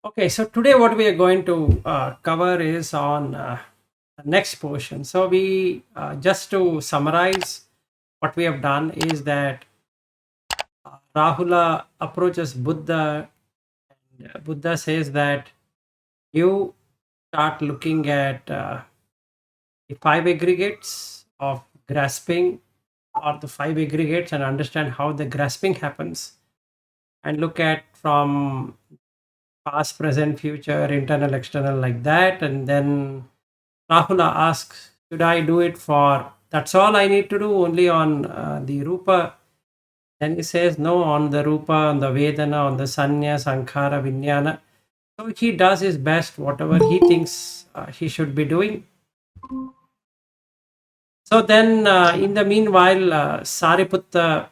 Okay, so today what we are going to cover is on the next portion. So we just to summarize what we have done is that Rahula approaches Buddha. And Buddha says that you start looking at the five aggregates of grasping or the five aggregates and understand how the grasping happens and look at from past, present, future, internal, external, like that, and then Rahula asks, should I do it for that's all I need to do only on the Rupa? Then he says, no, on the Rupa, on the Vedana, on the Sanya, Sankhara, Vijnana. So he does his best, whatever he thinks he should be doing. So then, in the meanwhile, Sariputta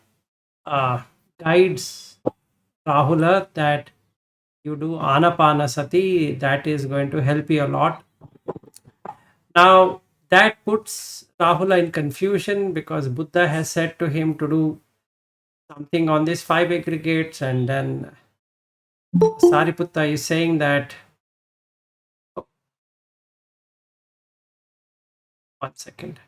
uh, guides Rahula that you do Anapanasati, that is going to help you a lot. Now, that puts Rahula in confusion because Buddha has said to him to do something on these five aggregates, and then Sariputta is saying that, oh, one second.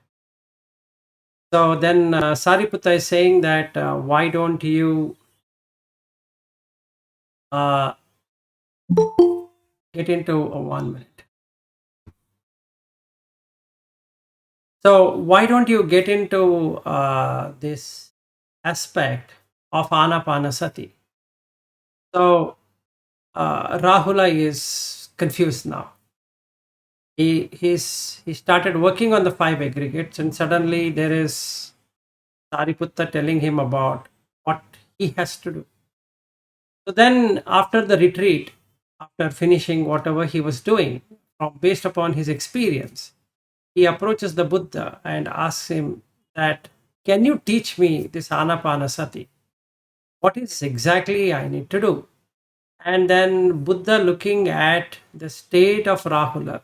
So then Sariputta is saying that why don't you uh, get into 1 minute? So why don't you get into this aspect of Anapanasati? So Rahula is confused now. He started working on the five aggregates, and suddenly there is Sariputta telling him about what he has to do. So then, after the retreat, after finishing whatever he was doing, based upon his experience, he approaches the Buddha and asks him that, "Can you teach me this Anapanasati? What is exactly I need to do?" And then Buddha, looking at the state of Rahula,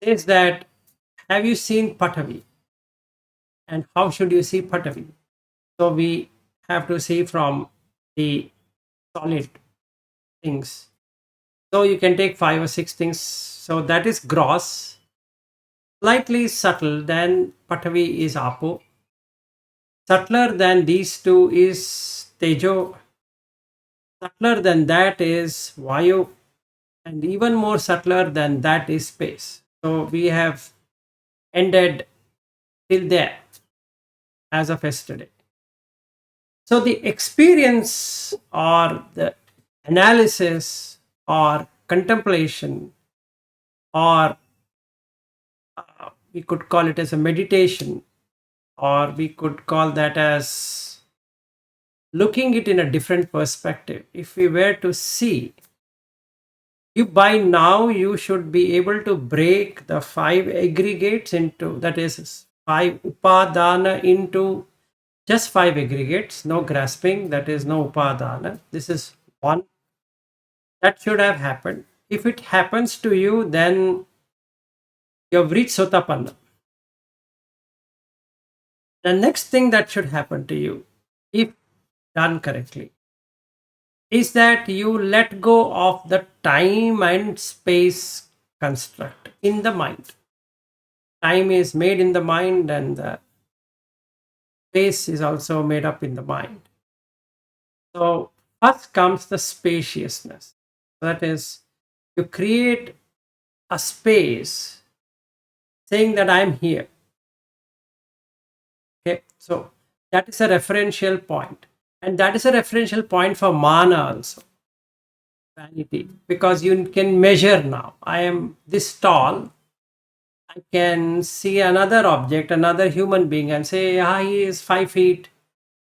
says that, have you seen Pathavi? And how should you see Pathavi? So we have to see from the solid things. So you can take five or six things. So that is gross, slightly subtle. Then Pathavi is Apo. Subtler than these two is Tejo. Subtler than that is Vayo. And even more subtler than that is space. So we have ended till there as of yesterday. So the experience or the analysis or contemplation, or we could call it as a meditation, or we could call that as looking it in a different perspective. If we were to see, you by now you should be able to break the five aggregates into, that is five upadana, into just five aggregates, no grasping, that is no upadana. This is one that should have happened. If it happens to you, then you have reached Sotapanna. The next thing that should happen to you, if done correctly, is that you let go of the time and space construct in the mind. Time is made in the mind, and the space is also made up in the mind. So, first comes the spaciousness. That is, you create a space saying that I'm here. Okay, so that is a referential point, and that is a referential point for mana also, vanity, because you can measure now. I am this tall. I can see another object, another human being, and say, ah, he is 5 feet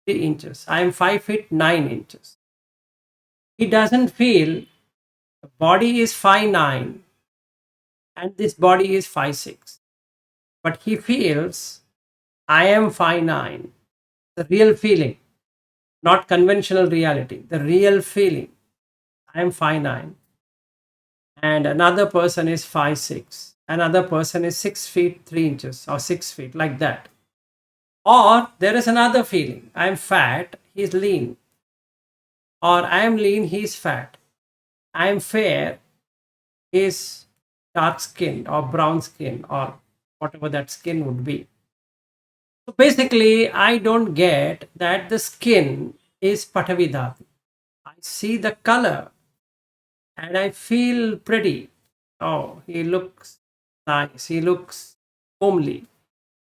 3 inches. I am 5 feet 9 inches. He doesn't feel the body is 5'9" and this body is 5'6", but he feels I am 5'9". The real feeling, not conventional reality, the real feeling. I am 5'9", and another person is 5'6", another person is 6 feet 3 inches or 6 feet, like that. Or there is another feeling, I am fat, he is lean, or I am lean, he is fat. I am fair, is dark skin or brown skin or whatever that skin would be. So basically, I don't get that the skin is Pathavi dhatu. I see the color and I feel pretty. Oh, he looks nice. He looks homely,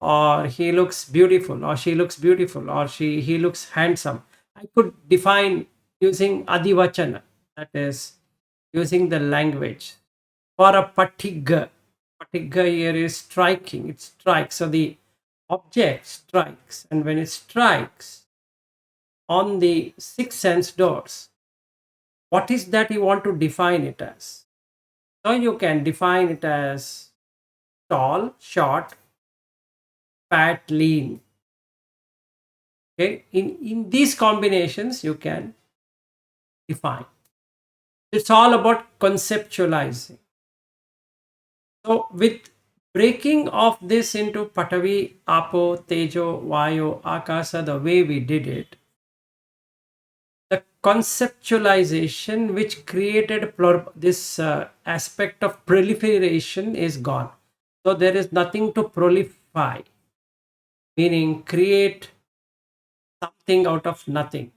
or he looks beautiful, or she looks beautiful, or he looks handsome. I could define using adivachana, that is using the language. For a patiga, patiga here is striking, it strikes. So the object strikes, and when it strikes on the six sense doors, what is that you want to define it as? So you can define it as tall, short, fat, lean. Okay, in these combinations you can define. It's all about conceptualizing. So with breaking of this into Pathavi, Apo, Tejo, Vayo, Akasa, the way we did it, the conceptualization which created this aspect of proliferation is gone. So there is nothing to prolify, meaning create something out of nothing.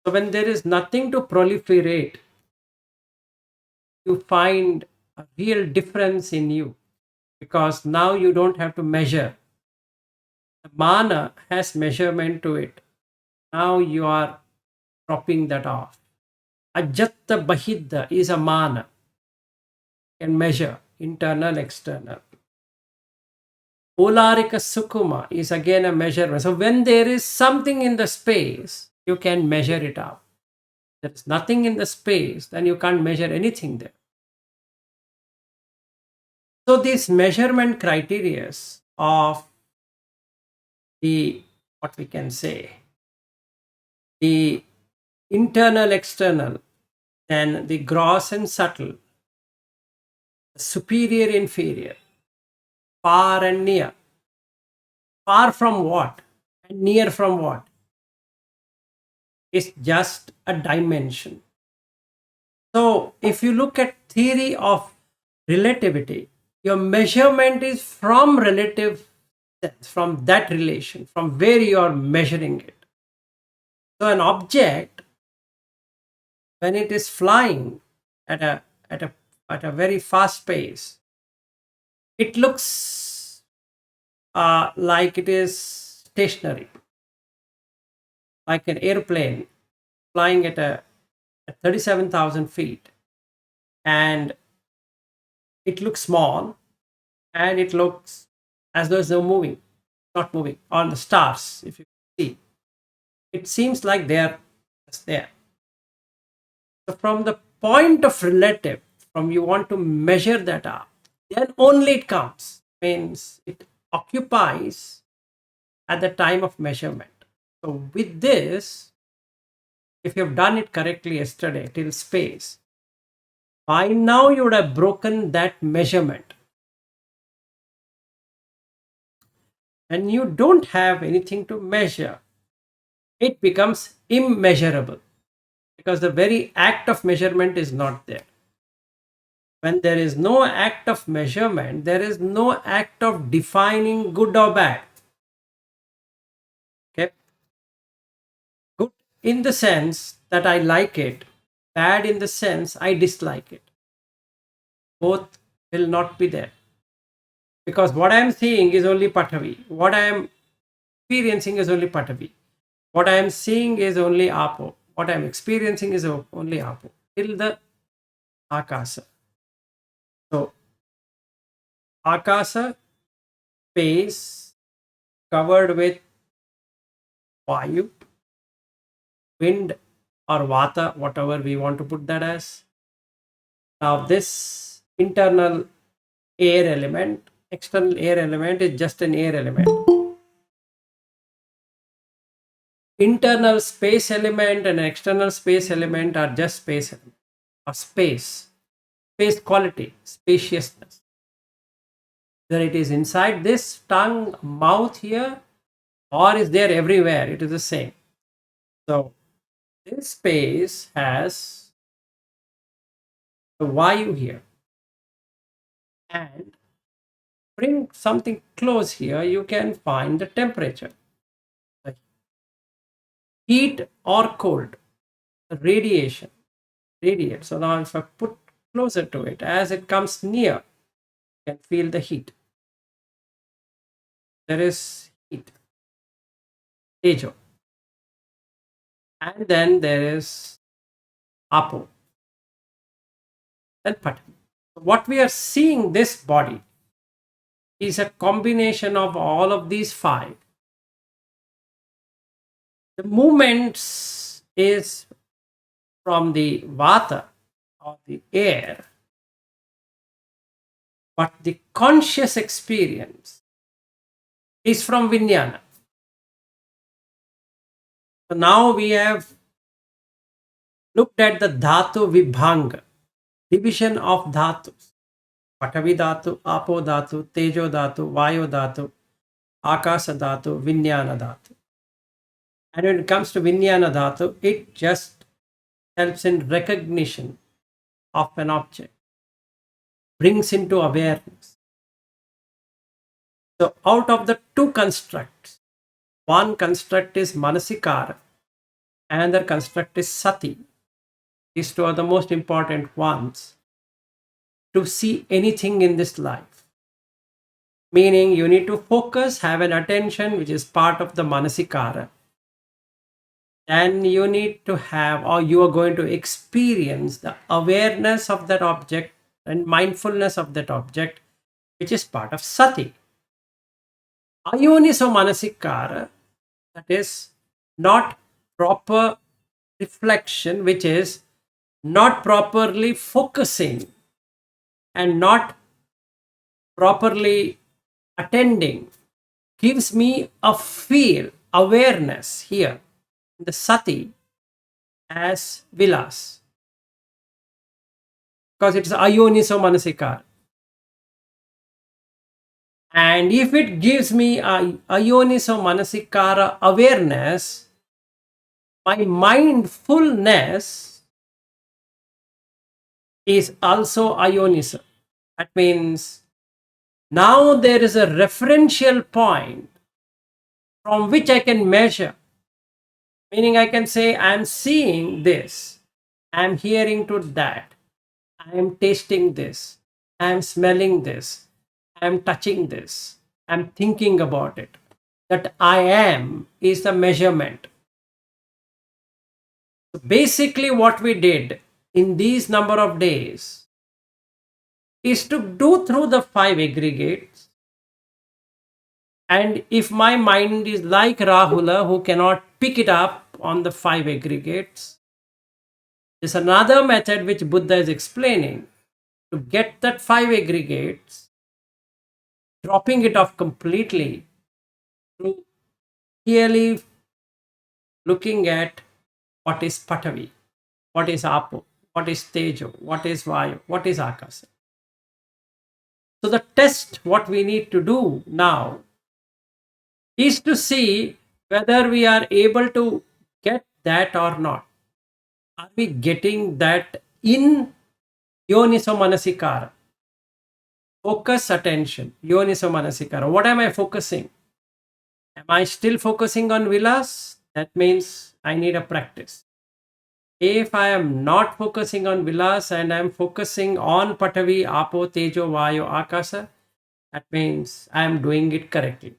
So when there is nothing to proliferate, you find a real difference in you, because now you don't have to measure. The mana has measurement to it. Now you are dropping that off. Ajatta Bahidda is a mana, can measure internal, external. Polarika Sukuma is again a measurement. So when there is something in the space, you can measure it out. There is nothing in the space, then you can't measure anything there. So these measurement criteria of the, what we can say, the internal, external, then the gross and subtle, superior, inferior, far and near. Far from what and near from what? It's just a dimension. So if you look at theory of relativity, your measurement is from relative sense, from that relation, from where you are measuring it. So an object, when it is flying at a very fast pace, it looks like it is stationary, like an airplane flying at 37,000 feet, and it looks small, and it looks as though it's moving, not moving. On the stars, if you see, it seems like they are just there. So from the point of relative, from you want to measure that up, then only it counts, means it occupies at the time of measurement. So with this, if you have done it correctly yesterday till space, by now you would have broken that measurement, and you don't have anything to measure. It becomes immeasurable, because the very act of measurement is not there. When there is no act of measurement, there is no act of defining good or bad. Okay, good in the sense that I like it, bad in the sense I dislike it. Both will not be there, because what I am seeing is only Pathavi. What I am experiencing is only Pathavi. What I am seeing is only Apo. What I am experiencing is only Apo till the Akasa. So Akasa, space covered with Vayu, wind or Vata, whatever we want to put that as. Now this internal air element, external air element is just an air element. Internal space element and external space element are just space element, or space quality, spaciousness. Whether it is inside this tongue, mouth here, or is there everywhere, it is the same. So this space has the Vayu here, and bring something close here, you can find the temperature, the heat or cold, the radiation, radiate. So now if I put closer to it, as it comes near, you can feel the heat. There is heat, Tejo. And then there is Apo, then Pathavi. What we are seeing, this body is a combination of all of these five. The movements is from the Vata or the air, but the conscious experience is from Vijnana. So now we have looked at the dhatu vibhanga, division of dhatus. Pathavi dhatu, apo dhatu, tejo dhatu, vayo dhatu, akasa dhatu, vijnana dhatu. And when it comes to vijnana dhatu, it just helps in recognition of an object, brings into awareness. So out of the two constructs, one construct is Manasikara, another construct is Sati. These two are the most important ones to see anything in this life. Meaning you need to focus, have an attention, which is part of the Manasikara. And you need to have, or you are going to experience the awareness of that object and mindfulness of that object, which is part of Sati. Ayoniso Manasikara, that is not proper reflection, which is not properly focusing and not properly attending, gives me a feel, awareness here, the Sati, as vilas, because it's ayoniso manasikara. And if it gives me a ayoniso manasikara awareness, my mindfulness is also ayoniso. That means now there is a referential point from which I can measure. Meaning I can say, I am seeing this, I am hearing to that, I am tasting this, I am smelling this, I am touching this, I am thinking about it. That I am is the measurement. So basically what we did in these number of days is to do through the five aggregates. And if my mind is like Rahula, who cannot pick it up on the five aggregates, there's another method which Buddha is explaining to get that five aggregates, dropping it off completely through clearly looking at what is Pathavi, what is Apo, what is Tejo, what is Vayo, what is Akasa. So the test, what we need to do now is to see whether we are able to get that or not. Are we getting that in yoniso manasikara? Focus, attention, yoniso manasikara. What am I focusing? Am I still focusing on vilas? That means I need a practice. If I am not focusing on vilas and I am focusing on Pathavi, Apo, Tejo, Vayo, Akasa, that means I am doing it correctly.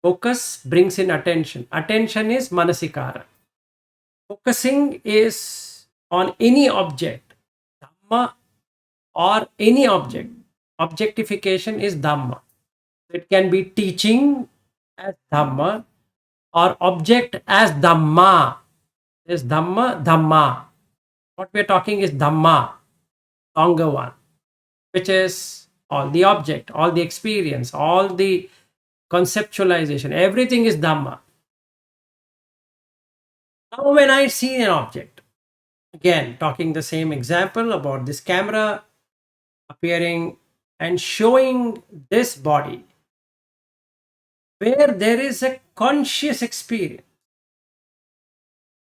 Focus brings in attention. Attention is manasikara. Focusing is on any object, Dhamma or any object. Objectification is Dhamma. It can be teaching as Dhamma or object as Dhamma. There's Dhamma, Dhamma. What we're talking is Dhamma, longer one, which is all the object, all the experience, all the conceptualization, everything is Dhamma. Now when I see an object, again talking the same example about this camera appearing and showing this body, where there is a conscious experience,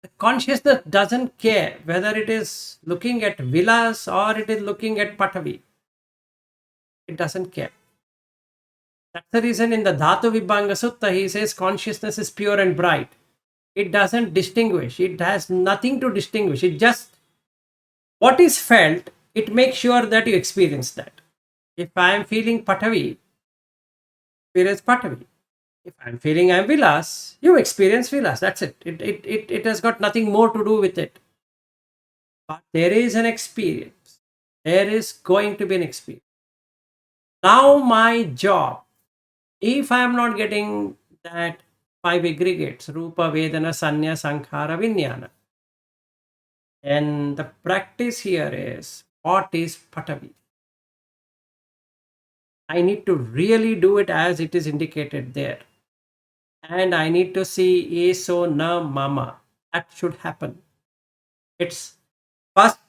The consciousness doesn't care whether it is looking at villas or it is looking at Pathavi. It doesn't care. That's the reason in the Dhatu Vibhanga Sutta he says consciousness is pure and bright. It doesn't distinguish. It has nothing to distinguish. It just, what is felt, it makes sure that you experience that. If I am feeling Pathavi, experience Pathavi. If I'm feeling I'm Vilas, you experience Vilas. That's it. It has got nothing more to do with it. But there is an experience. There is going to be an experience. Now, my job, if I am not getting that five aggregates, Rupa, Vedana, Sanya, Sankhara, Vijnana, and the practice here is, what is Pathavi? I need to really do it as it is indicated there. And I need to see eso na mama. That should happen. It's first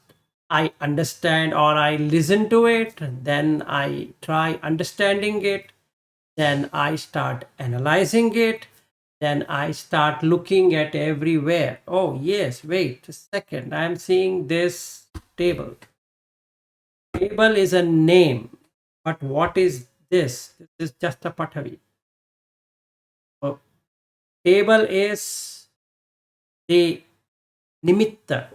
I understand or I listen to it, then I try understanding it, then I start analyzing it, then I start looking at everywhere. Oh, yes, wait a second. I'm seeing this table. Table is a name, but what is this? This is just a Pathavi. Oh, table is the nimitta.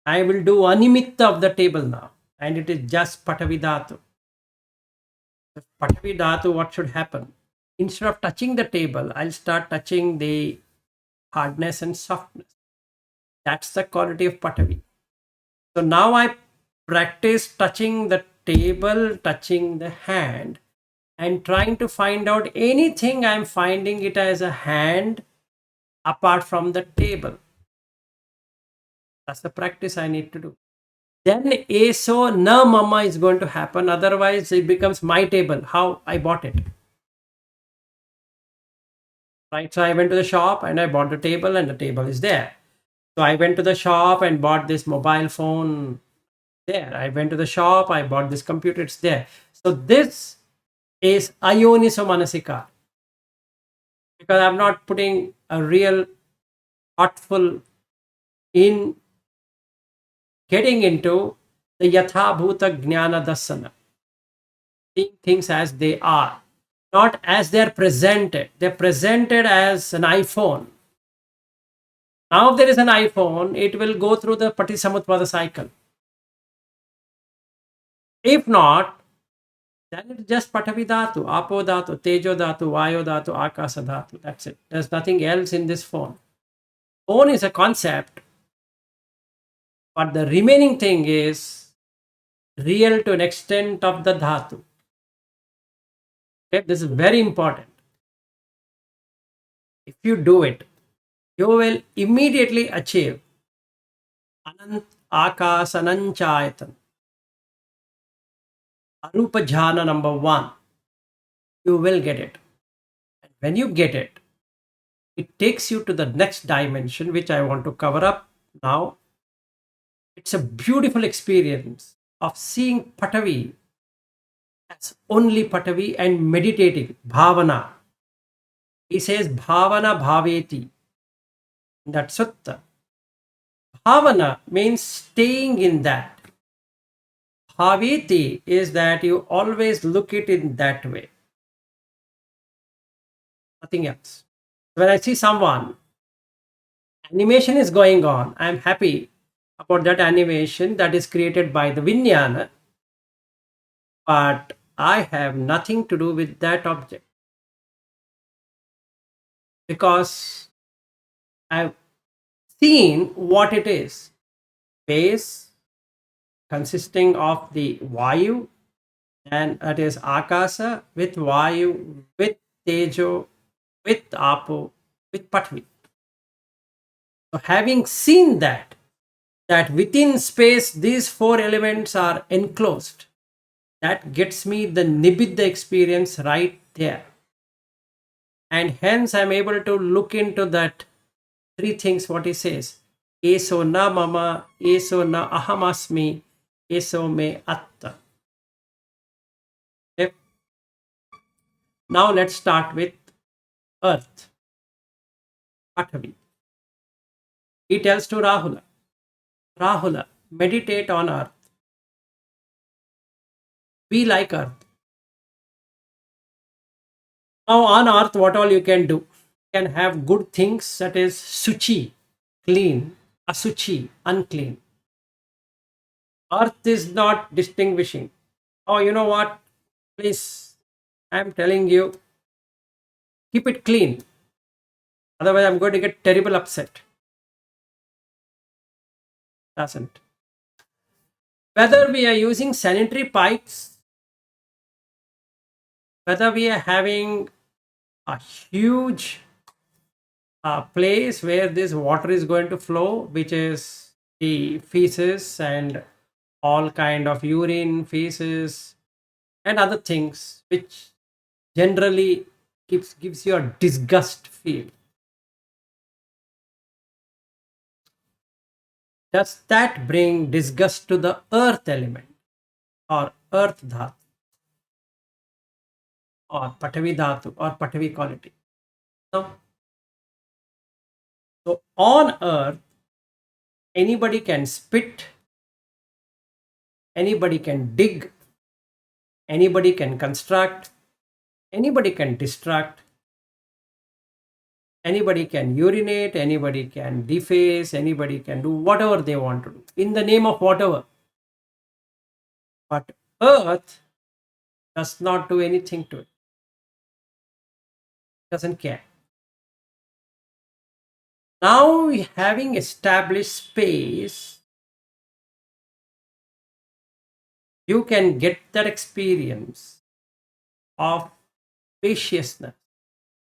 I will do animitta of the table now, and it is just Pathavi dhatu. Pathavi dhatu, what should happen? Instead of touching the table, I'll start touching the hardness and softness. That's the quality of Pathavi. So now I practice touching the table, touching the hand, and trying to find out anything I'm finding it as a hand apart from the table. That's the practice I need to do. Then eso na mama is going to happen. Otherwise, it becomes my table, how I bought it. Right? So I went to the shop and I bought the table, and the table is there. So I went to the shop and bought this mobile phone there. I went to the shop, I bought this computer, it's there. So this is ayoniso manasikara. Because I'm not putting a real thoughtful in getting into the yatha bhuta jnana dasana. Seeing things as they are, not as they're presented. They're presented as an iPhone. Now, if there is an iPhone, it will go through the Patisamutpada cycle. If not, then it's just Pathavi dhatu, Apo dhatu, Tejo dhatu, Vayo dhatu, Akasa dhatu. That's it. There's nothing else in this phone. Phone is a concept, but the remaining thing is real to an extent of the dhatu. Okay, this is very important. If you do it, you will immediately achieve Anant Akasananchayatan. Arupa Jhana number 1. You will get it. And when you get it, it takes you to the next dimension, which I want to cover up now. It's a beautiful experience of seeing Pathavi as only Pathavi and meditating, bhavana. He says bhavana bhaveti in that sutta. Bhavana means staying in that. Bhaveti is that you always look it in that way. Nothing else. When I see someone, animation is going on, I am happy about that animation that is created by the Vijnana, but I have nothing to do with that object because I've seen what it is. Space consisting of the Vayu, and that is Akasa, with Vayu, with Tejo, with Apo, with Pathavi. So having seen that within space these four elements are enclosed, that gets me the nibbida experience right there. And hence I'm able to look into that three things what he says. Eso na mama, eso na ahamasmi, eso me atta. Okay. Now let's start with earth, Pathavi. He tells to Rahula, meditate on earth. Be like earth. Now on earth, what all you can do? You can have good things, that is suchi, clean, asuchi, unclean. Earth is not distinguishing. Oh, you know what? Please, I'm telling you, keep it clean. Otherwise, I'm going to get terrible upset. Doesn't. Whether we are using sanitary pipes, whether we are having a huge place where this water is going to flow, which is the feces and all kind of urine, feces, and other things, which generally gives you a disgust feel. Does that bring disgust to the earth element or earth dhatu or Pathavi dhatu or Pathavi quality? No. So on earth, anybody can spit, anybody can dig, anybody can construct, anybody can distract, anybody can urinate, anybody can deface, anybody can do whatever they want to do in the name of whatever. But earth does not do anything to it, doesn't care. Now, having established space, you can get that experience of spaciousness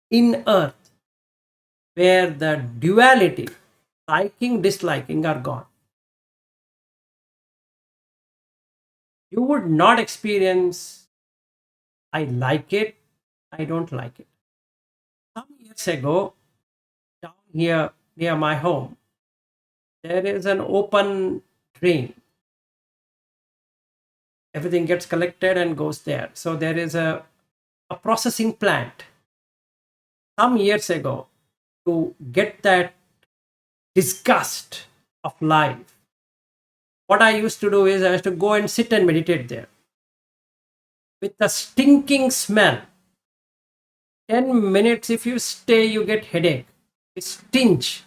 in earth, where the duality, liking, disliking, are gone. You would not experience, I like it, I don't like it. Some years ago, down here near my home, there is an open drain. Everything gets collected and goes there. So there is a processing plant. Some years ago, to get that disgust of life, what I used to do is I used to go and sit and meditate there with the stinking smell. 10 minutes, if you stay, you get headache. It stench.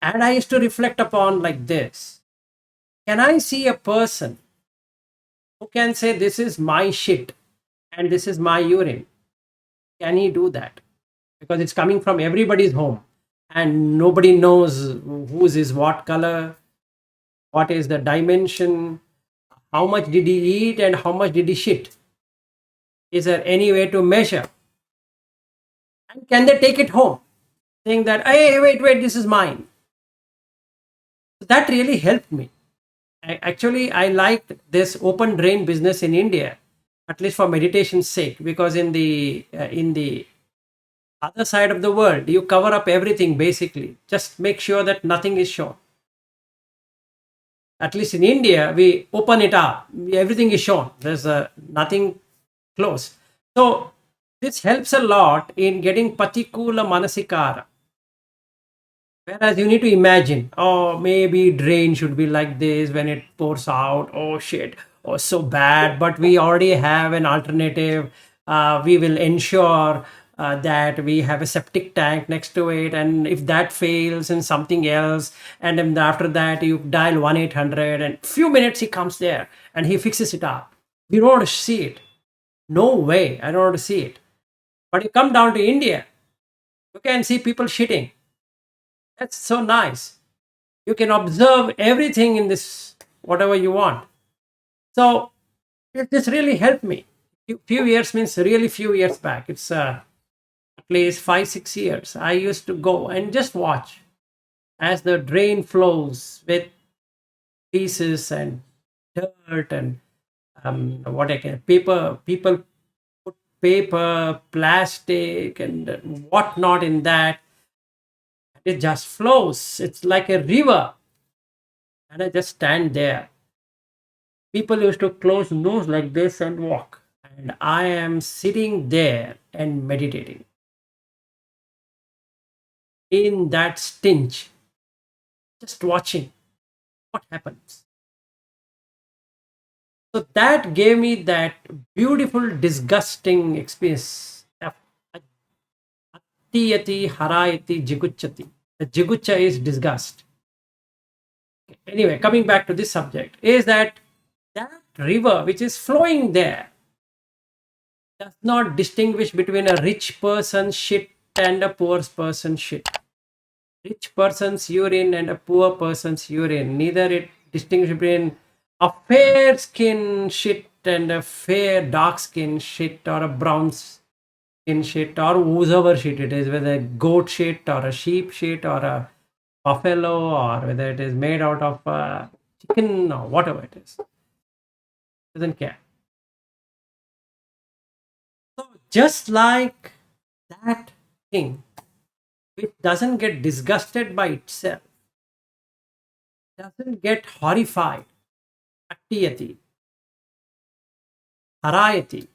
And I used to reflect upon like this. Can I see a person who can say, this is my shit and this is my urine? Can he do that? Because it's coming from everybody's home and nobody knows whose is what color, what is the dimension, how much did he eat and how much did he shit. Is there any way to measure? And can they take it home saying that, hey, wait, this is mine? That really helped me. Actually, I liked this open drain business in India, at least for meditation's sake, because in the other side of the world, you cover up everything basically. Just make sure that nothing is shown. At least in India, we open it up. Everything is shown. There's nothing closed. So this helps a lot in getting patikula manasikara. Whereas you need to imagine, oh, maybe drain should be like this when it pours out. Oh shit, oh so bad. But we already have an alternative. We will ensure that we have a septic tank next to it, and if that fails and something else, and then after that you dial 1-800, and few minutes he comes there and he fixes it up. You don't want to see it. No way, I don't want to see it. But you come down to India, you can see people shitting. That's so nice. You can observe everything in this, whatever you want. So this really helped me. Few years means really few years back. It's at least 5-6 years. I used to go and just watch as the drain flows with pieces and dirt and what I can paper. People put paper, plastic, and whatnot in that. It just flows. It's like a river. And I just stand there. People used to close nose like this and walk. And I am sitting there and meditating. in that stench, just watching what happens. So that gave me that beautiful, disgusting experience. Attiyati harayati jiguchati. The jigucha is disgust. Anyway, coming back to this subject, is that river which is flowing there does not distinguish between a rich person's shit and a poor person's shit. Rich person's urine and a poor person's urine. Neither it distinguishes between a fair skin shit and a fair dark skin shit, or a brown skin shit, or whoever shit it is, whether a goat shit or a sheep shit or a buffalo, or whether it is made out of chicken or whatever it is. Doesn't care. So just like that thing, it doesn't get disgusted by itself, doesn't get horrified, attiyati, harayati,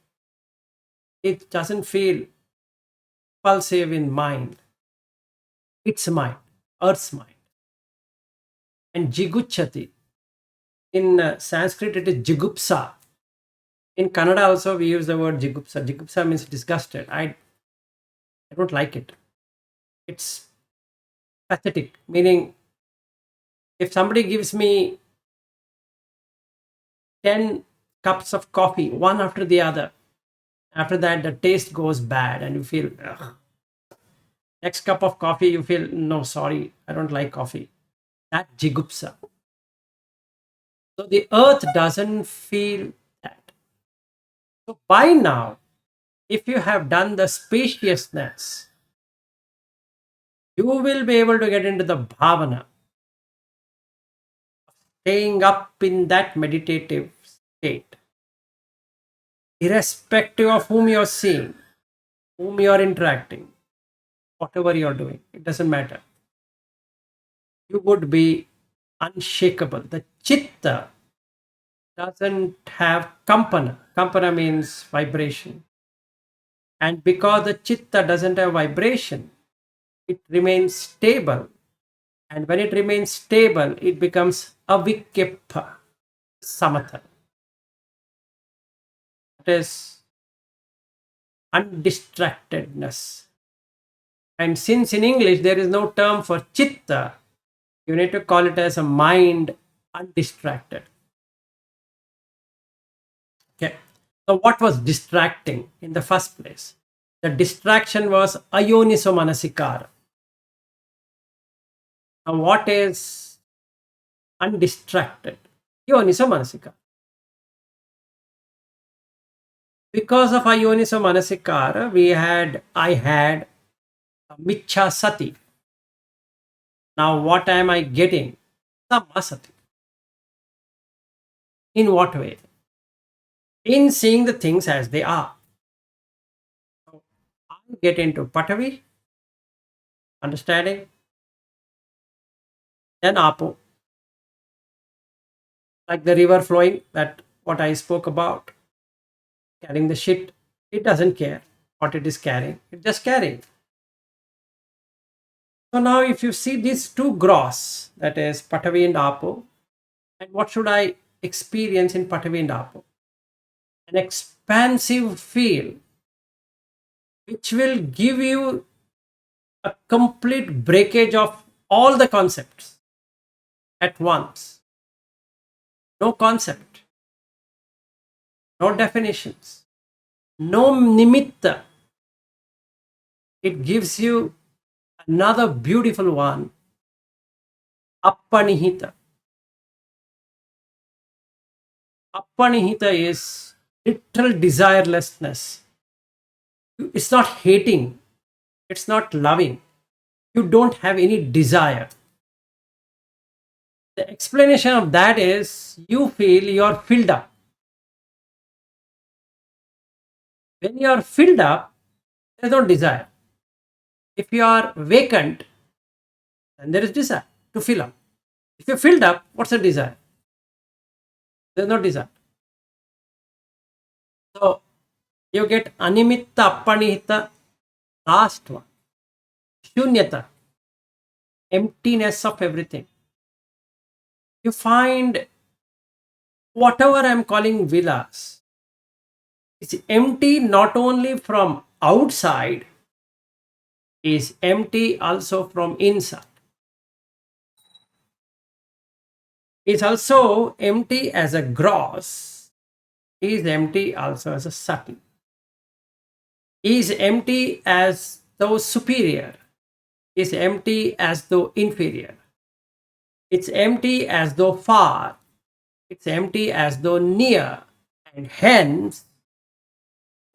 it doesn't feel repulsive in mind, its mind, earth's mind. And jiguchati, in Sanskrit it is jigupsa. In Kannada also we use the word jigupsa. Jigupsa means disgusted. I don't like it. It's pathetic, meaning if somebody gives me 10 cups of coffee, one after the other, after that the taste goes bad and you feel, ugh. Next cup of coffee, you feel, no, sorry, I don't like coffee. That jigupsa. So the earth doesn't feel that. So by now, if you have done the spaciousness, you will be able to get into the bhavana, staying up in that meditative state, irrespective of whom you're seeing, whom you're interacting, whatever you're doing, it doesn't matter. You would be unshakable. The chitta doesn't have kampana. Kampana means vibration. And because the chitta doesn't have vibration, it remains stable. And when it remains stable, it becomes avikepha, samatha. That is undistractedness. And since in English there is no term for chitta, you need to call it as a mind undistracted. Okay. So what was distracting in the first place? The distraction was ayoniso manasikara. Now what is undistracted? Yoniso manasikara. Because of ayoniso manasikara, I had michha sati. Now what am I getting? Samasati. In what way? In seeing the things as they are. So I get into Pathavi, understanding, then Apo, like the river flowing, that what I spoke about, carrying the shit, it doesn't care what it is carrying, it's just carrying. So now if you see these two gross, that is Pathavi and Apo, and what should I experience in Pathavi and Apo? An expansive feel which will give you a complete breakage of all the concepts at once. No concept, no definitions, no nimitta. It gives you another beautiful one, appanihita. Appanihita is literal desirelessness. It's not hating, it's not loving. You don't have any desire. The explanation of that is you feel you're filled up. When you're filled up, there's no desire. If you are vacant, then there is desire to fill up. If you're filled up, what's the desire? There's no desire. So you get animitta, appanihita, last one, shunyata. emptiness of everything. You find whatever I'm calling villas, it's empty not only from outside, is empty also from inside. It's also empty as a gross, is empty also as a subtle, is empty as though superior, is empty as though inferior. It's empty as though far, it's empty as though near, and hence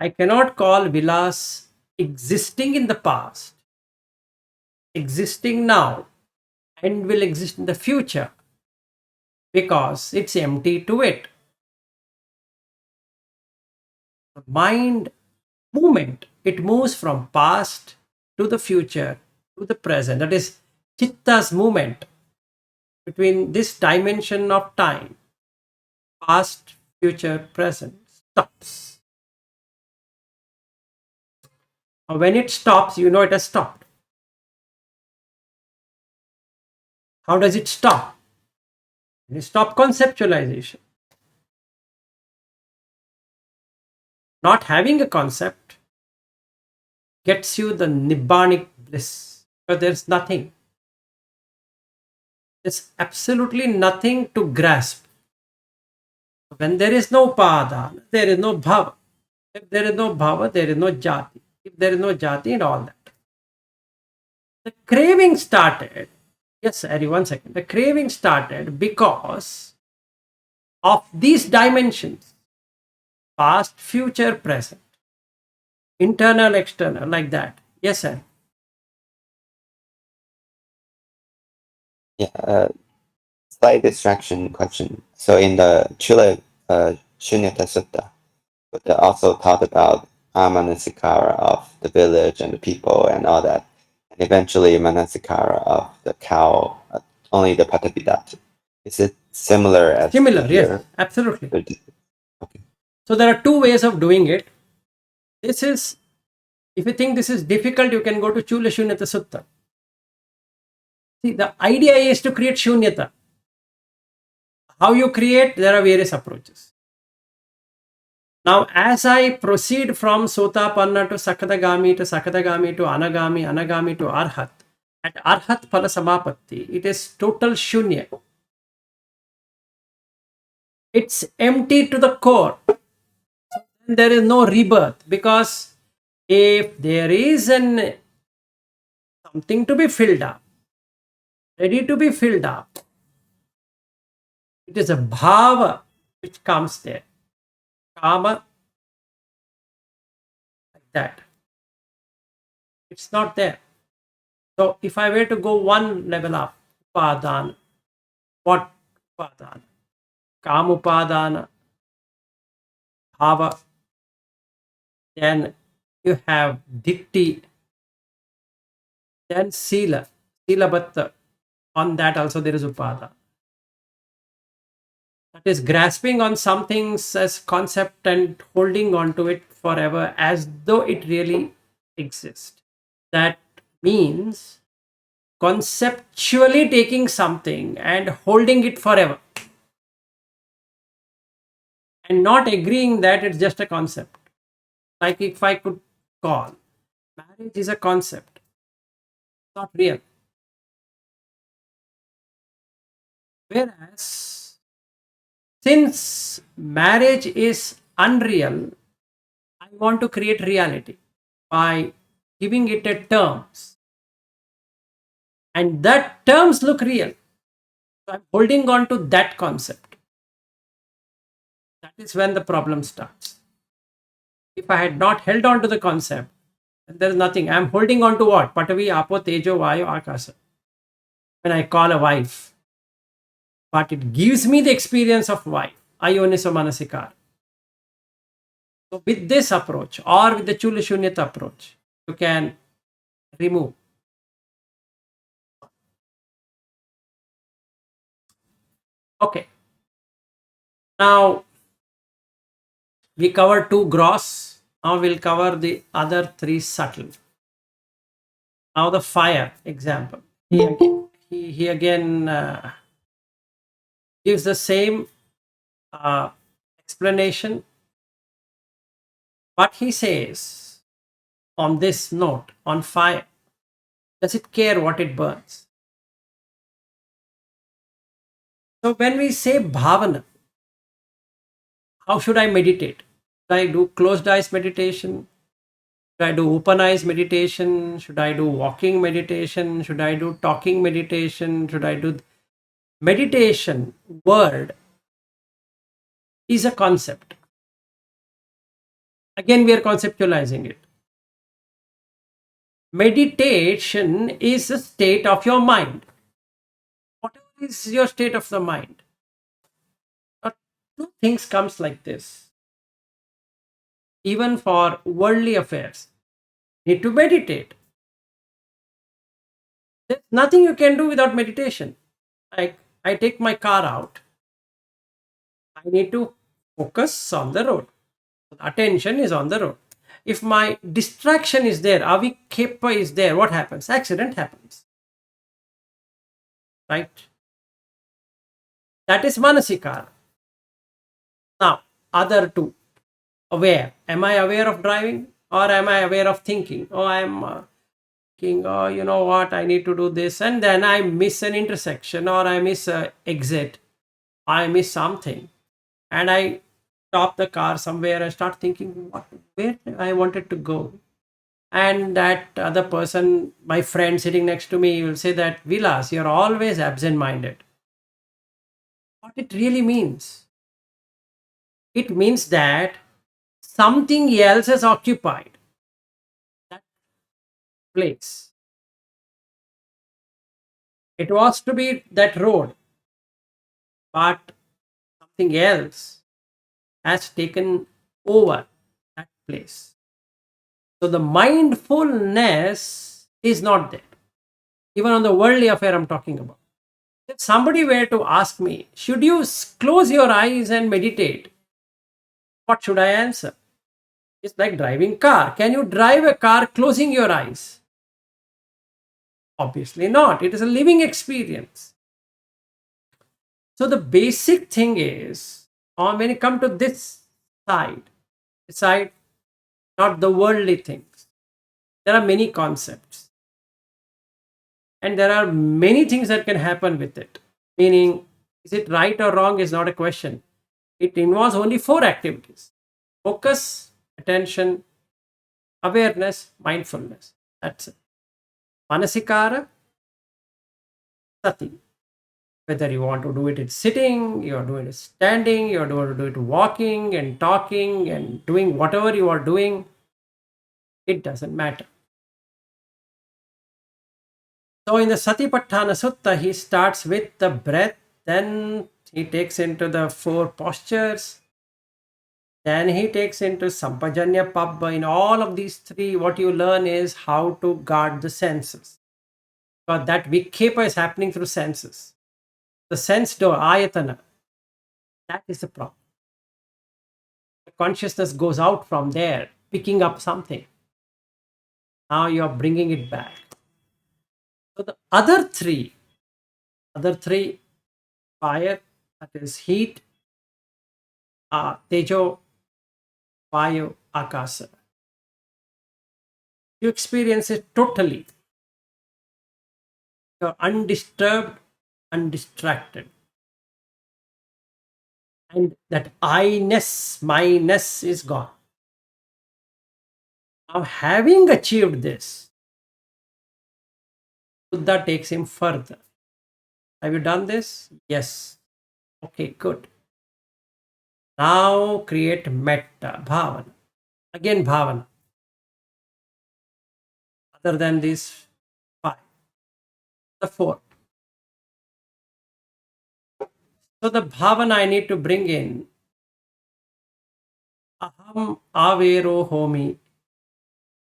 I cannot call vilas existing in the past, existing now, and will exist in the future because it's empty to it. Mind movement, it moves from past to the future to the present. That is chitta's movement between this dimension of time, past, future, present, stops. When it stops, you know it has stopped. How does it stop? You stop conceptualization. Not having a concept gets you the nibbanic bliss, because there's nothing. There's absolutely nothing to grasp. When there is no upadana, there is no bhava. If there is no bhava, there is no jati. If there is no jati, and all that. The craving started. Yes, Harry, 1 second. The craving started because of these dimensions: past, future, present, internal, external, like that. Yes, sir. Yeah, slight distraction question. So in the Chula Shunyata Sutta, Buddha also taught about Manasikara of the village and the people and all that, and eventually Manasikara of the cow, only the Pathavi dhatu. Is it similar as Similar, here? yes, absolutely. Okay. So there are two ways of doing it. This is, if you think this is difficult, you can go to Chula Shunyata Sutta. See, the idea is to create Shunyata. How you create, there are various approaches. Now, as I proceed from Sotapanna to Sakadagami to Sakadagami to Anagami, Anagami to Arhat, at Arhat Phala Samapatti, it is total Shunya. It's empty to the core. There is no rebirth, because if there is something to be filled up, ready to be filled up, it is a bhava which comes there. Kama, like that. It's not there. So if I were to go one level up, upadana, what upadana? Kama upadana, bhava. Then you have ditti, then sila, silabatta. On that also there is upadana. That is grasping on some things as concept and holding on to it forever as though it really exists. That means conceptually taking something and holding it forever, and not agreeing that it's just a concept. Like if I could call marriage is a concept, not real. Whereas, since marriage is unreal, I want to create reality by giving it a terms, and that terms look real. So I'm holding on to that concept. That is when the problem starts. If I had not held on to the concept, then there is nothing. I'm holding on to what? Pathavi, Apo, Tejo, Vayo, Akasa. When I call a wife, but it gives me the experience of wife, Ayoniso Manasikara. So with this approach, or with the Chula Shunyata approach, you can remove. Okay. Now we cover two gross. Now we'll cover the other three subtle. Now the fire example. Here again. he again gives the same explanation, but he says on this note, on fire, does it care what it burns? So when we say bhavana, how should I meditate? Should I do closed eyes meditation? Should I do open eyes meditation? Should I do walking meditation? Should I do talking meditation? Should I do meditation? Word is a concept. Again, we are conceptualizing it. Meditation is a state of your mind. Whatever is your state of the mind? Two things comes like this. Even for worldly affairs, need to meditate. There's nothing you can do without meditation. Like I take my car out, I need to focus on the road. Attention is on the road. If my distraction is there, avikepa is there, what happens? Accident happens. Right? That is manasikara. Now, other two. Aware. Am I aware of driving or am I aware of thinking? Oh, I am thinking, oh, you know what, I need to do this, and then I miss an intersection or I miss a exit, I miss something, and I stop the car somewhere and start thinking where I wanted to go. And that other person, my friend sitting next to me, will say that, Vilas, you're always absent minded. What it really means? It means that something else has occupied that place. It was to be that road, but something else has taken over that place. So the mindfulness is not there. Even on the worldly affair I'm talking about. If somebody were to ask me, should you close your eyes and meditate? What should I answer? It's like driving car. Can you drive a car closing your eyes? Obviously not. It is a living experience. So the basic thing is, when you come to this side, not the worldly things, there are many concepts. And there are many things that can happen with it. Meaning, is it right or wrong is not a question. It involves only 4 activities: focus, attention, awareness, mindfulness. That's it. Manasikara, Sati. Whether you want to do it in sitting, you are doing it standing, you are going to do it walking and talking and doing whatever you are doing, it doesn't matter. So in the Satipatthana Sutta, he starts with the breath, then he takes into the 4 postures, then he takes into Sampajanya Pabba. In all of these 3, what you learn is how to guard the senses. Because that Vikepa is happening through senses. The sense door, Ayatana, that is the problem. The consciousness goes out from there, picking up something. Now you are bringing it back. So the other three, fire, that is heat, Tejo, Vayo, Akasa. You experience it totally. You're undisturbed, undistracted. And that I-ness, my-ness is gone. Now, having achieved this, Buddha takes him further. Have you done this? Yes. Okay, good. Now create Metta Bhavana. Again, Bhavana. Other than these 5. The 4. So the Bhavana I need to bring in. Aham avero homi.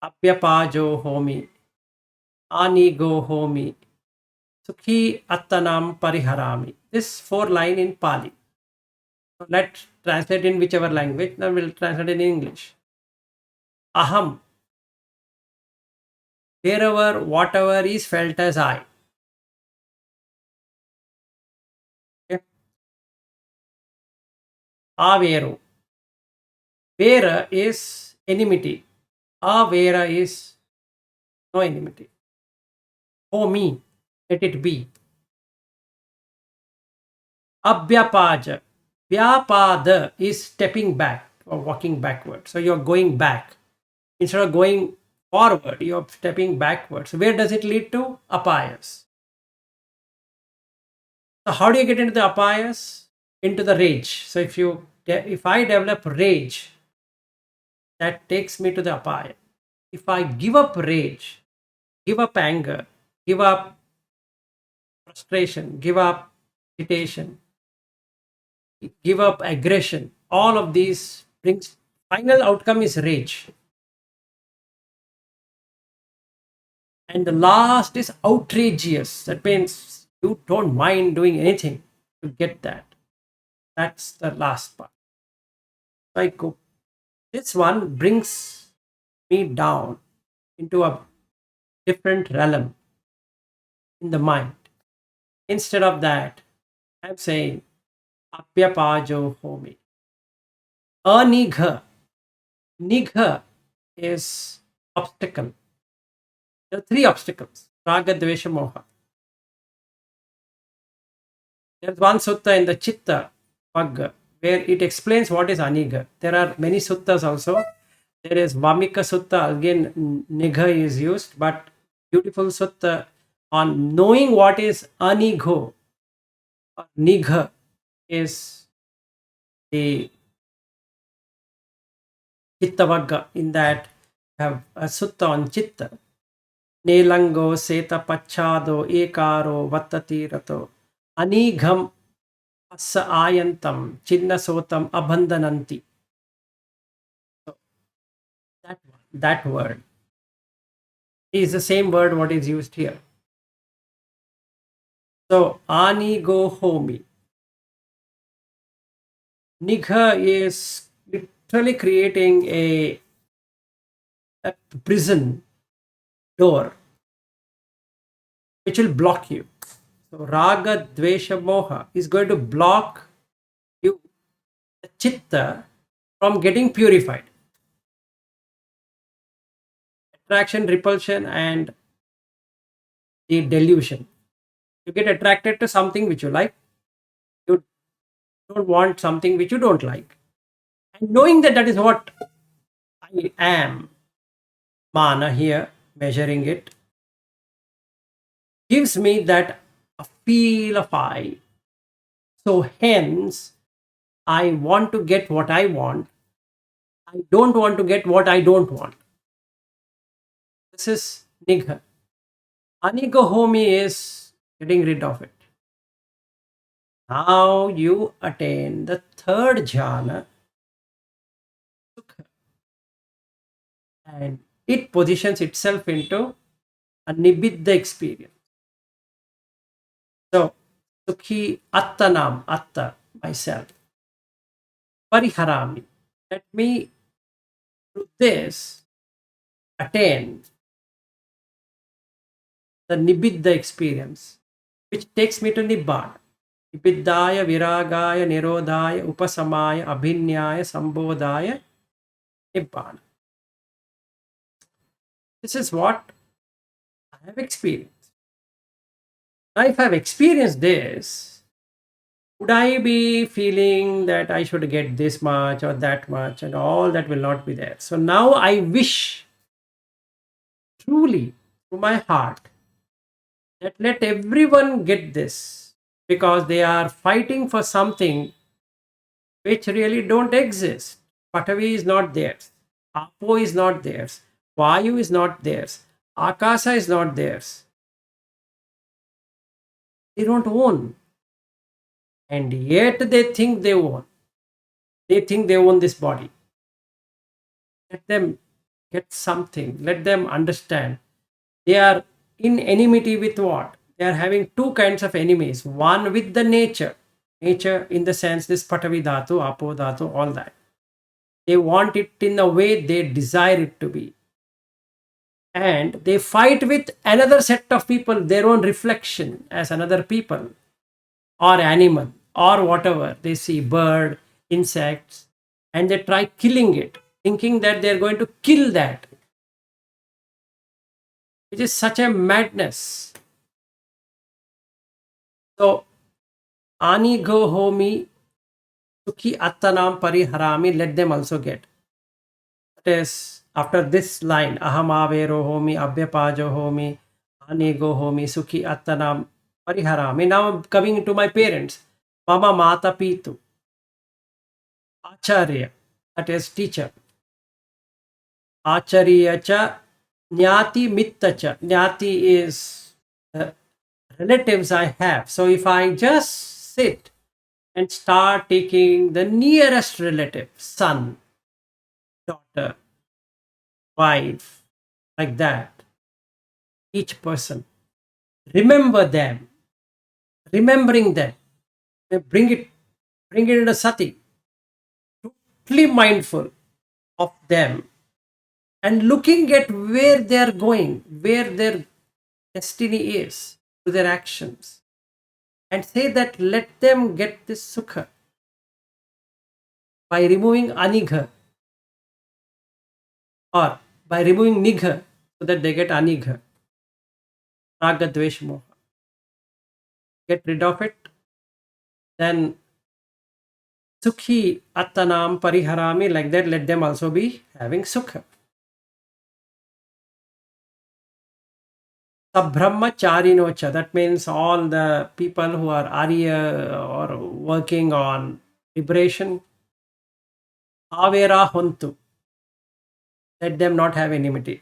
Apyapajo homi. Anigo homi. Sukhi attanam pariharami. This 4 line in Pali. So let's translate in whichever language. Then we'll translate in English. Aham. Wherever, whatever is felt as I. Averu. Vera is enmity. Avera is no enmity. Homi, let it be. Abhyapaja. Vyapada is stepping back or walking backward. So you're going back. Instead of going forward, you're stepping backwards. Where does it lead to? Apayas. So how do you get into the apayas? Into the rage. So if I develop rage, that takes me to the apaya. If I give up rage, give up anger, give up frustration, give up irritation, give up aggression, all of these brings final outcome is rage. And the last is outrageous. That means you don't mind doing anything to get that. That's the last part. Psycho. This one brings me down into a different realm in the mind. Instead of that, I'm saying apyapajo homi. Anigha. Nigha is obstacle. There are three obstacles. Raga, Dvesha, Moha. There's one sutta in the Chitta Vagga where it explains what is Anigha. There are many suttas also. There is Vamika Sutta, again Nigha is used, but beautiful sutta on knowing what is Anigho. Nigha is the Chitta Vagga. In that have a sutta on Chitta. Nelango Seta Pachado Ekaro Vattati Rato Anigham Assa Ayantam Chinna Sotam Abandhananti. So that word is the same word what is used here. So Anigo Homi. Nigha is literally creating a prison door which will block you. So Raga, Dvesha, Moha is going to block you, the Chitta, from getting purified. Attraction, repulsion, and the delusion. You get attracted to something which you like. You don't want something which you don't like. And knowing that that is what I am, mana here, measuring it, gives me that a feel of I. So hence, I want to get what I want. I don't want to get what I don't want. This is Nigha. Anigahomi is getting rid of it. Now you attain the third jhana, Sukha. And it positions itself into a Nibbidda experience. So, Sukhi Attanam, Atta, myself. Pariharami. Let me, through this, attain the Nibbidda experience, which takes me to Nibbana. Nibiddhaya, Viragaya, Nirodhaya, Upasamaya, Abhinyaya, Sambodhaya, Nibbana. This is what I have experienced. Now, if I have experienced this, would I be feeling that I should get this much or that much, and all that will not be there? So now I wish truly to my heart that let everyone get this, because they are fighting for something which really don't exist. Pathavi is not theirs. Apo is not theirs. Vayu is not theirs. Akasa is not theirs. They don't own. And yet they think they own. They think they own this body. Let them get something. Let them understand. They are in enmity with what? They are having two kinds of enemies. One with the nature. Nature in the sense this Pathavi dhatu, Apo dhatu, all that. They want it in the way they desire it to be. And they fight with another set of people, their own reflection as another people or animal or whatever. They see bird, insects, and they try killing it, thinking that they're going to kill that, which is such a madness. So, ani go homi, sukhi attanam pariharami, let them also get. That is, after this line, aham avero homi, abhyapajo homi, ani go homi, sukhi attanam pariharami. Now I'm coming to my parents. Mama mata pitu, acharya, that is teacher. Acharya cha, Jnati mitta cha. Jnati is relatives I have. So if I just sit and start taking the nearest relative, son, daughter, wife, like that, each person, remember them, remembering them, bring it in a sati, totally mindful of them and looking at where they are going, where their destiny is, to their actions, and say that let them get this sukha by removing anigha or by removing nigha so that they get anigha, raga, dvesh, moha. Get rid of it, then sukhi attanam pariharami, like that, let them also be having sukha. Sabbrahmacharinocha, that means all the people who are Arya or working on liberation, avera hontu, let them not have enmity.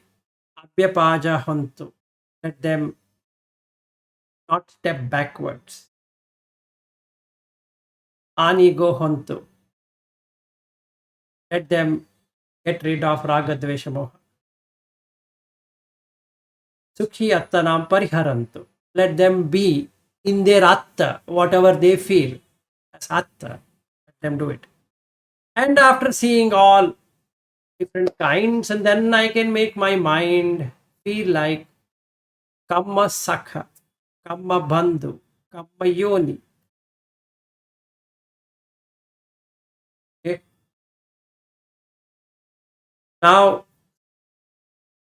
Abhyapaja hontu, let them not step backwards. Anigo hontu, let them get rid of raga, dvesha, moha. Sukhi attanam pariharantu, let them be in their atta, whatever they feel as atta, let them do it. And after seeing all different kinds, and then I can make my mind feel like kamma sakha, kamma bandhu, kamma yoni. Okay. Now,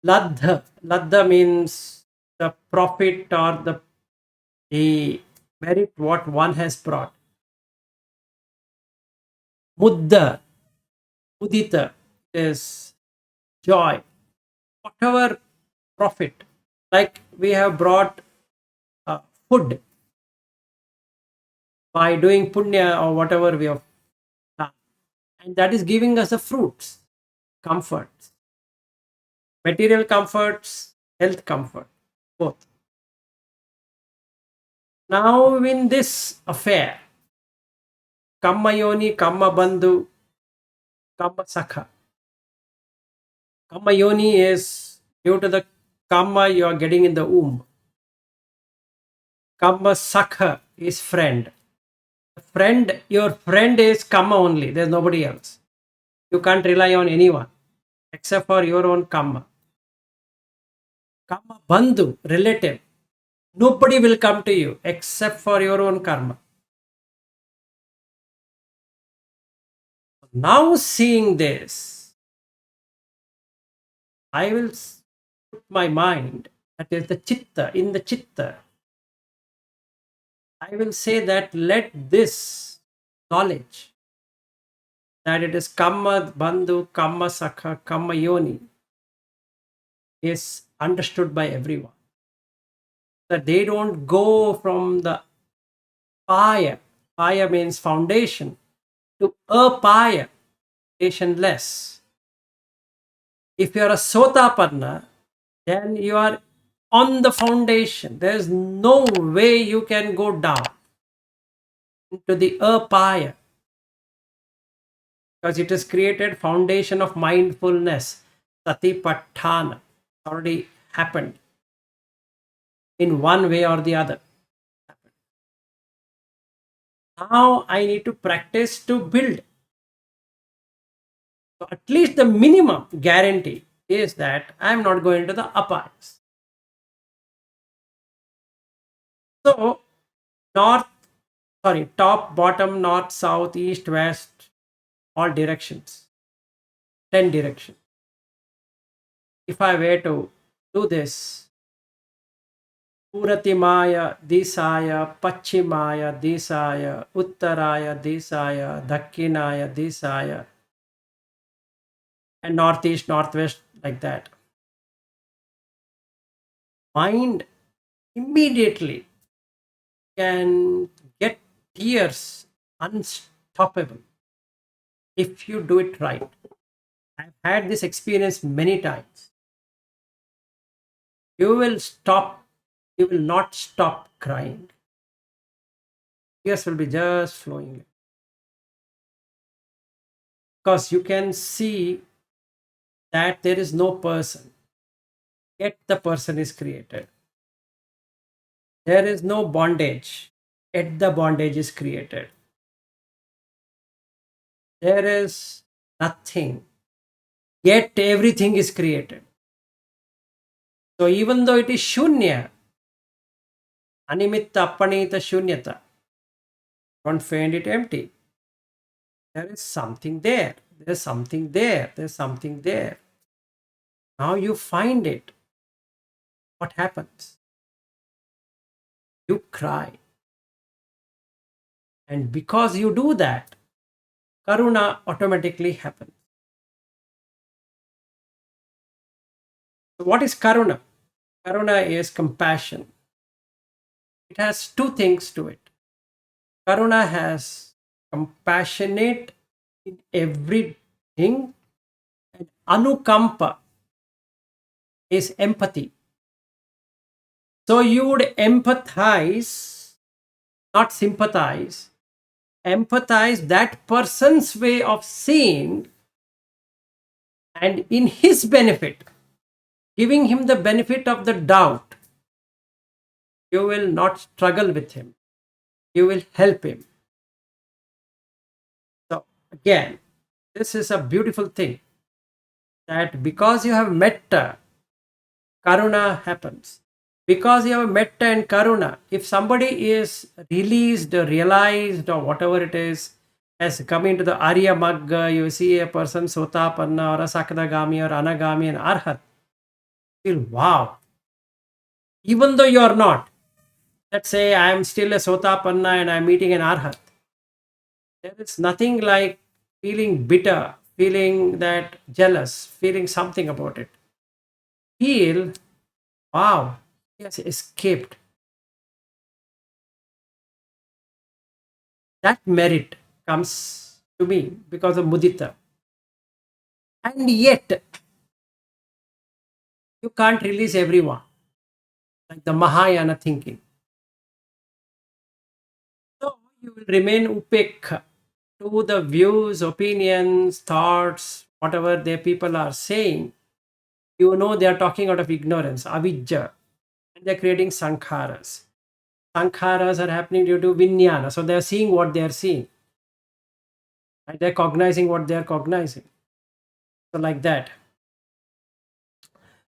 ladha means the profit or the merit what one has brought. Mudda, mudita is joy, whatever profit. Like we have brought uh, food by doing punya or whatever we have done, and that is giving us the fruits, comforts, material comforts, health comfort, both. Now, in this affair, kamma yoni, kamma bandhu, kamma sakha. Kamma yoni is due to the kamma you are getting in the womb. Kamma sakha is friend. Friend, your friend is kamma only. There's nobody else. You can't rely on anyone except for your own kamma. Kamma bandhu, relative. Nobody will come to you except for your own karma. Now, seeing this, I will put my mind, that is the chitta, in the chitta. I will say that let this knowledge that it is kamma bandhu, kamma sakha, kamma yoni is understood by everyone. That they don't go from the paya, paya means foundation, to apaya, foundationless. If you are a sotapanna, then you are on the foundation. There is no way you can go down into the apaya, because it has created foundation of mindfulness, satipatthana, already happened in one way or the other. Now I need to practice to build. So at least the minimum guarantee is that I am not going to the apayas. So top, bottom, north, south, east, west, all directions, 10 directions. If I were to do this, Puratimaya Disaya, Pachimaya Disaya, Uttaraya Disaya, Dakkinaya Disaya, and northeast, northwest, like that. Mind immediately can get tears unstoppable if you do it right. I've had this experience many times. You will not stop crying. Tears will be just flowing because you can see that there is no person, yet the person is created. There is no bondage, yet the bondage is created. There is nothing, yet everything is created. So even though it is shunya, Animitta Appanita Shunyata, don't find it empty. There is something there. There's something there. There's something there. Now you find it. What happens? You cry. And because you do that, Karuna automatically happens. So what is Karuna? Karuna is compassion. It has two things to it. Karuna has compassionate in everything, and Anukampa is empathy. So you would empathize, not sympathize, empathize that person's way of seeing, and in his benefit, giving him the benefit of the doubt, you will not struggle with him. You will help him. So again, this is a beautiful thing, that because you have metta, karuna happens. Because you have metta and karuna, if somebody is released, realized, or whatever it is, has come into the Arya Magga, you see a person Sotapanna or a Sakadagami or Anagami and Arhat, feel wow. Even though you are not, let's say I am still a Sotapanna and I am meeting an Arhat, there is nothing like feeling bitter, feeling that jealous, feeling something about it. Feel, wow, he has escaped. That merit comes to me because of mudita. And yet, you can't release everyone, like the Mahayana thinking. So you will remain upekkha to the views, opinions, thoughts, whatever the people are saying. You know they are talking out of ignorance, avijja, and they're creating sankharas. Sankharas are happening due to vijnana. So they're seeing what they're seeing. Right? They're cognizing what they're cognizing. So like that.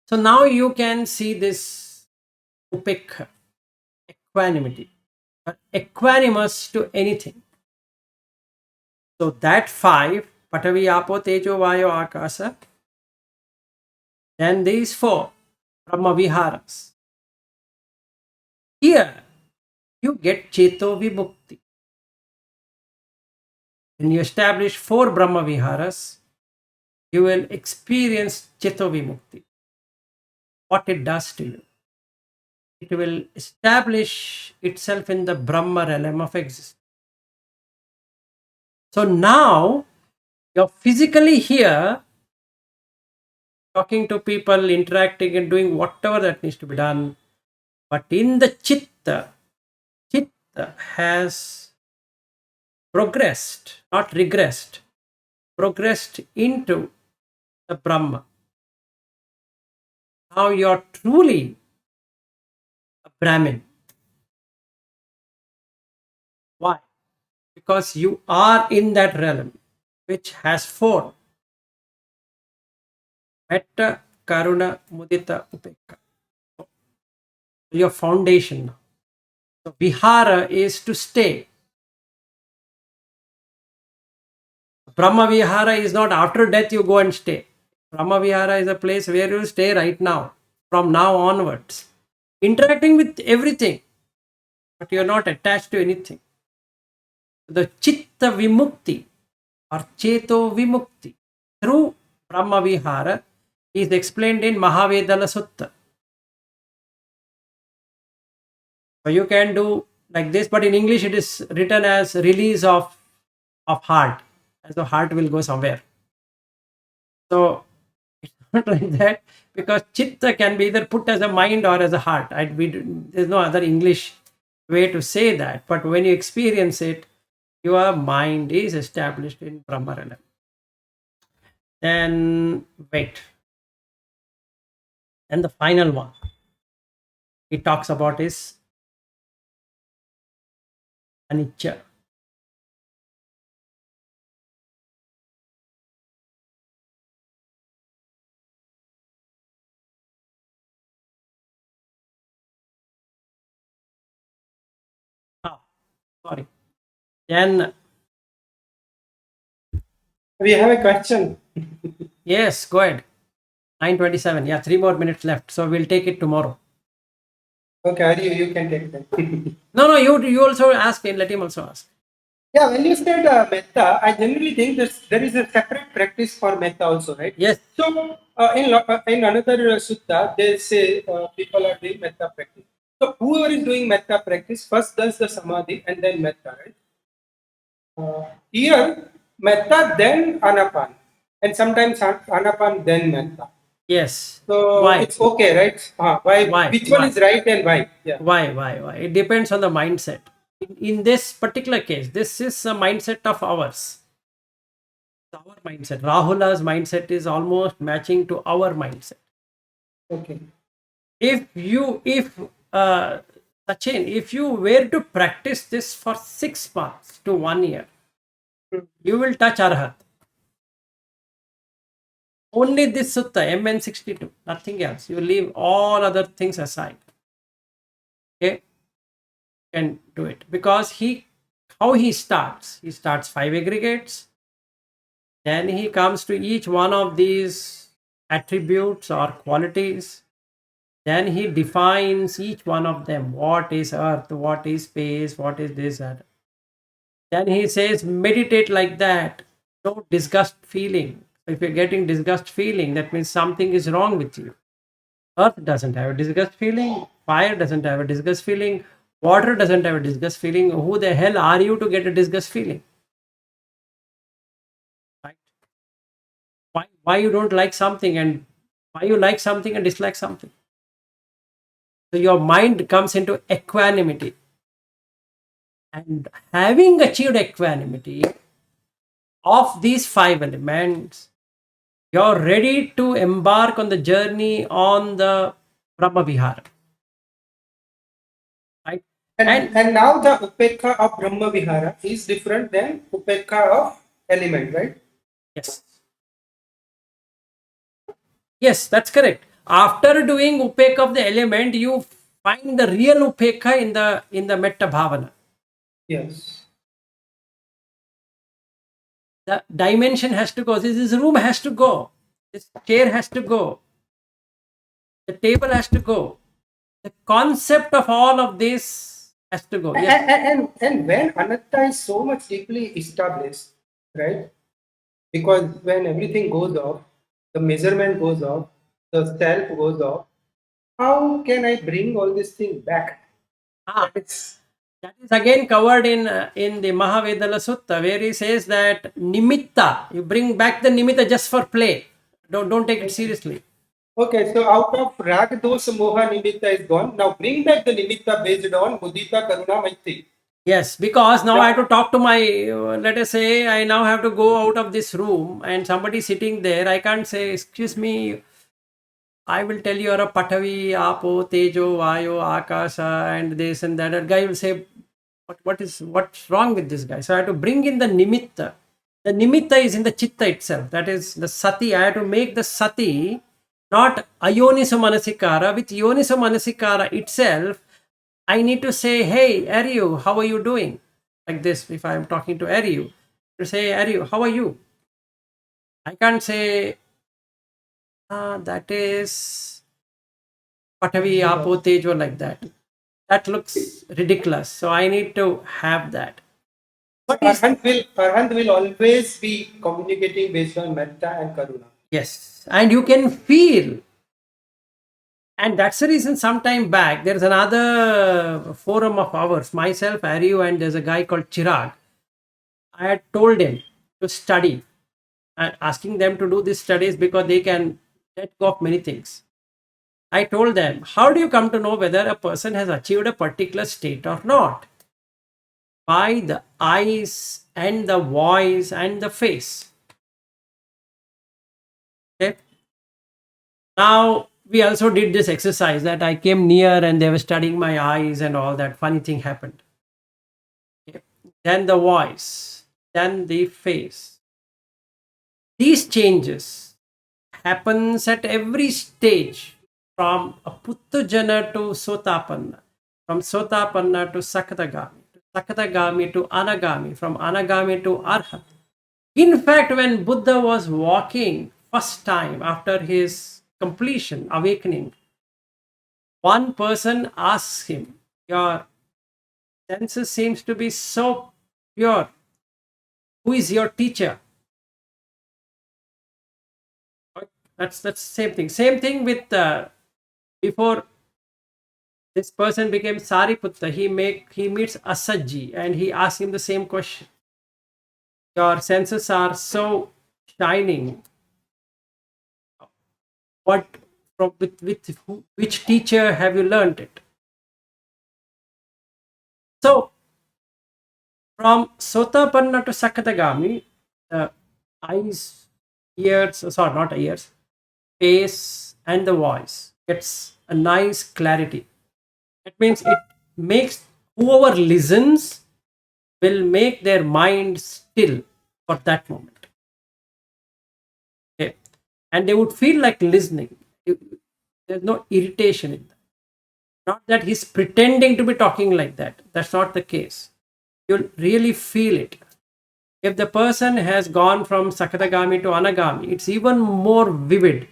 So now you can see this upekkha, equanimity, or equanimous to anything. So that five, Pathavi, Apo, Tejo, Vayo, Akasa, then these four, Brahma Viharas. Here, you get Cheto Vimukti. When you establish four Brahma Viharas, you will experience Cheto Vimukti. What it does to you. It will establish itself in the Brahma realm of existence. So now, you're physically here, talking to people, interacting and doing whatever that needs to be done. But in the Chitta has progressed, not regressed, progressed into the Brahma. Now you're truly a Brahmin. Why? Because you are in that realm which has four: Metta, Karuna, Mudita, Upekkha. Your foundation now. So Vihara is to stay. Brahma Vihara is not after death you go and stay. Brahma Vihara is a place where you stay right now, from now onwards, interacting with everything, but you are not attached to anything. The Chitta Vimukti or Cheto Vimukti through Brahma Vihara is explained in Mahavedana Sutta. So you can do like this, but in English it is written as release of heart, as the heart will go somewhere. So it's not like that, because chitta can be either put as a mind or as a heart. There's no other English way to say that, but when you experience it, your mind is established in Brahma realm. Then wait. And the final one he talks about is anicca. Sorry. Then We have a question. yes, go ahead. 9:27. Yeah, 3 more minutes left. So we'll take it tomorrow. Okay, Ari, you can take that. No, you also ask him. Let him also ask. Yeah, when you said metta, I generally think there is a separate practice for metta also, right? Yes. So in another sutta, they say people are doing metta practice. So whoever is doing metta practice first does the samadhi and then metta, right? Here, metta then anapan, and sometimes anapan then metta. Yes. So Why? it's okay, right? Why? Why? Which one Why? is right and why? Yeah. Why? It depends on the mindset. In this particular case, this is a mindset of ours. Our mindset. Rahula's mindset is almost matching to our mindset. Okay. If Sachin, if you were to practice this for 6 months to 1 year, you will touch arhat. Only this sutta, MN62, nothing else. You leave all other things aside. Okay, can do it, because how he starts 5 aggregates, then he comes to each one of these attributes or qualities, then he defines each one of them. What is earth, what is space, what is this, that. Then he says meditate like that. No disgust feeling. If you're getting disgust feeling, that means something is wrong with you. Earth doesn't have a disgust feeling, fire doesn't have a disgust feeling, water doesn't have a disgust feeling. Who the hell are you to get a disgust feeling? Right? Why you don't like something, and why you like something and dislike something? So your mind comes into equanimity. And having achieved equanimity of these 5 elements, you're ready to embark on the journey on the Brahma Vihara. Right? And now the Upekkha of Brahma Vihara is different than Upekkha of element, right? Yes. Yes, that's correct. After doing Upekkha of the element, you find the real Upekkha in the Metta Bhavana. Yes. The dimension has to go. This room has to go. This chair has to go. The table has to go. The concept of all of this has to go. Yes. And when anatta is so much deeply established, right? Because when everything goes off, the measurement goes off, the self goes off, how can I bring all this thing back? That is again covered in the Mahavedana Sutta, where he says that nimitta, you bring back the nimitta just for play. Don't take it seriously. Okay, so out of rag dosa moha nimitta is gone. Now bring back the nimitta based on mudita, karuna, maitri. Yes, because now I have to talk to my, let us say, I now have to go out of this room and somebody sitting there. I can't say, excuse me, I will tell you you're a Pathavi, Apo, Tejo, Vayo, Akasa, and this and that. That guy will say, what's wrong with this guy? So I have to bring in the nimitta. The nimitta is in the chitta itself. That is the sati. I have to make the sati not ayoniso manasikara. With yoniso manasikara itself, I need to say, hey, Aryu, how are you doing? Like this, if I am talking to Aryu. To say, how are you? I can't say, that is Pathavi, Apo, Tejo, like that. That looks ridiculous. So I need to have that. So Arhant will always be communicating based on Metta and Karuna. Yes. And you can feel. And that's the reason sometime back, there's another forum of ours, myself, Aryu, and there's a guy called Chirag. I had told him to study and asking them to do these studies because they can let go of many things. I told them, how do you come to know whether a person has achieved a particular state or not? By the eyes and the voice and the face. Okay. Now, we also did this exercise that I came near and they were studying my eyes and all that funny thing happened. Okay. Then the voice, then the face. These changes happens at every stage from a Puttujana to Sotapanna, from Sotapanna to Sakatagami to Anagami, from Anagami to Arhat. In fact, when Buddha was walking first time after his completion, awakening, one person asks him, your senses seems to be so pure. Who is your teacher? That's the same thing. Same thing with before this person became Sariputta, he meets Asajji and he asks him the same question. Your senses are so shining. What from which teacher have you learned it? So from Sotapanna to Sakatagami, eyes, ears, sorry, not ears, face, and the voice gets a nice clarity. That means it makes whoever listens will make their mind still for that moment. Okay. And they would feel like listening. There's no irritation in that. Not that he's pretending to be talking like that. That's not the case. You'll really feel it. If the person has gone from Sakatagami to Anagami, it's even more vivid.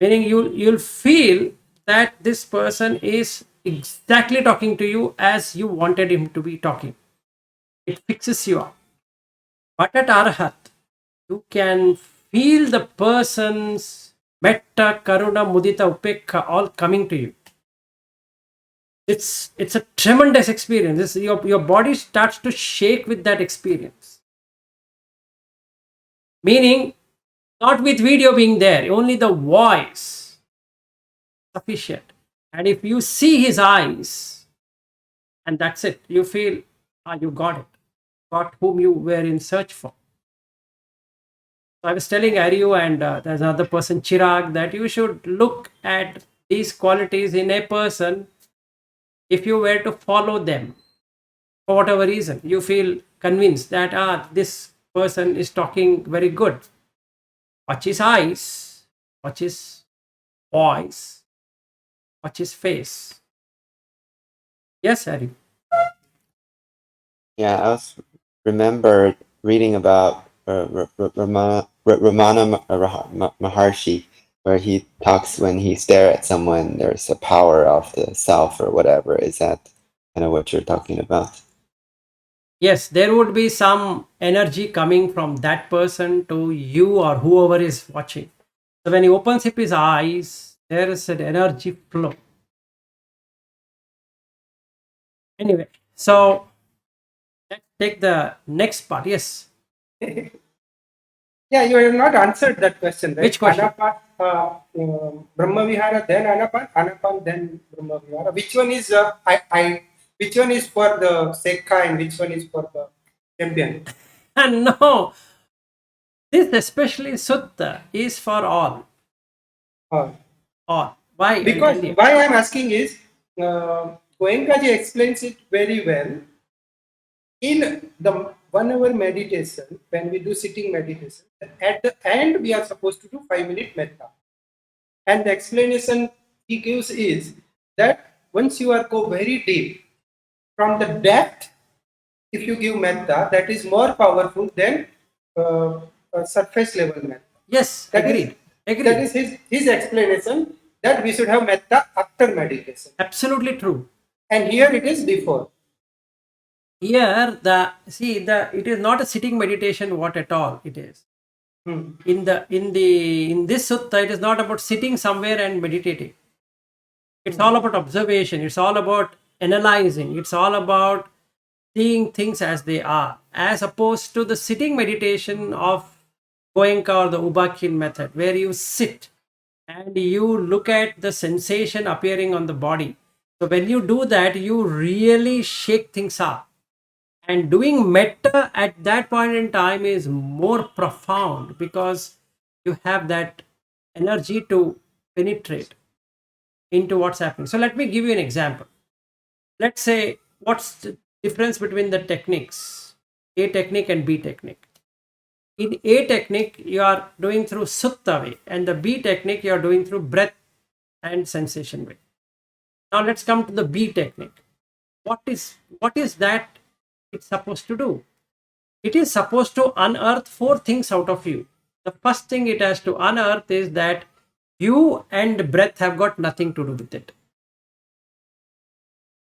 Meaning you'll feel that this person is exactly talking to you as you wanted him to be talking. It fixes you up. But at Arhat, you can feel the person's Metta, Karuna, Muditā, Upekkha all coming to you. It's a tremendous experience. Your body starts to shake with that experience. Meaning, not with video being there, only the voice sufficient. And if you see his eyes, and that's it, you feel, you got it, got whom you were in search for. So I was telling Aryu and there's another person, Chirag, that you should look at these qualities in a person. If you were to follow them for whatever reason, you feel convinced that this person is talking very good. Watch his eyes, watch his voice, watch his face. Yes, Aryu. Yeah, I was remember reading about Ramana Maharshi, where he talks when he stare at someone, there's a power of the self or whatever. Is that kind of what you're talking about? Yes, there would be some energy coming from that person to you or whoever is watching. So when he opens up his eyes, there is an energy flow. Anyway, so let's take the next part. Yes. Yeah, you have not answered that question, right? Which question? Brahma Vihara, then Anapan, then Brahma Vihara. Which one is which one is for the Sekha and which one is for the champion? And no, this especially Sutta is for all. Uh, All. Why? because why I'm asking is, Goenkaji explains it very well. In the 1 hour meditation, when we do sitting meditation, at the end we are supposed to do 5-minute metta. And the explanation he gives is that once you are go very deep, from the depth if you give metta, that is more powerful than surface level metta. Yes, That agreed. is his explanation that we should have metta after meditation. Absolutely true. And here it is before. Here it is not a sitting meditation what at all it is. In this sutta, it is not about sitting somewhere and meditating. It's all about observation. It's all about analyzing. It's all about seeing things as they are, as opposed to the sitting meditation of Goenka or the Ubakin method, where you sit and you look at the sensation appearing on the body. So when you do that, you really shake things up. And doing metta at that point in time is more profound because you have that energy to penetrate into what's happening. So let me give you an example. Let's say, what's the difference between the techniques, A technique and B technique? In A technique, you are doing through sutta way, and the B technique, you are doing through breath and sensation way. Now let's come to the B technique. What is that it's supposed to do? It is supposed to unearth 4 things out of you. The first thing it has to unearth is that you and breath have got nothing to do with it.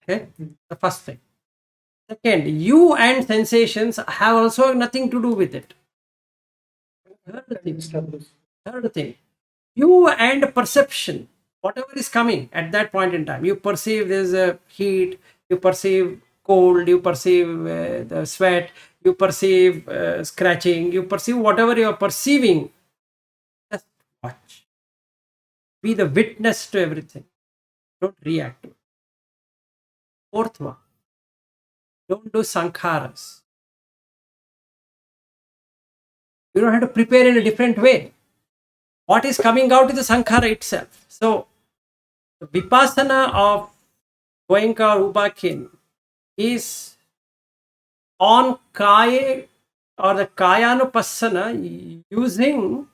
Okay, the first thing. Second, you and sensations have also nothing to do with it. Third thing, you and perception, whatever is coming at that point in time, you perceive there's a heat, you perceive cold, you perceive the sweat, you perceive scratching, you perceive whatever you are perceiving. Just watch. Be the witness to everything. Don't react to it. Fourth one, don't do sankharas. You don't have to prepare in a different way. What is coming out is the sankhara itself. So, the vipassana of Goenka or Ubakin is on kaya or the kayanupassana using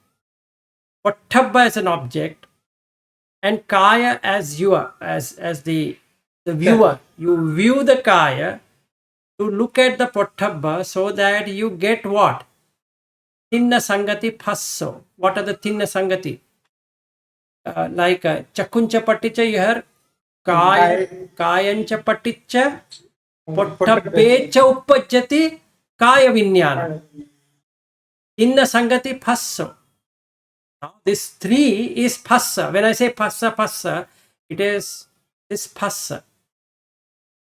Pathavi as an object and kaya as the viewer. You view the kaya to look at the Pathavi so that you get what? Tinna Sangati Phasso. What are the Tinna Sangati? Like Chakuncha Paticha, you hear Kayancha Paticha, Pattabbecha Uppajjati, Kaya Vinyana. Tinna Sangati Phasso. Now, this 3 is Phassa. When I say Phassa, it is this Phassa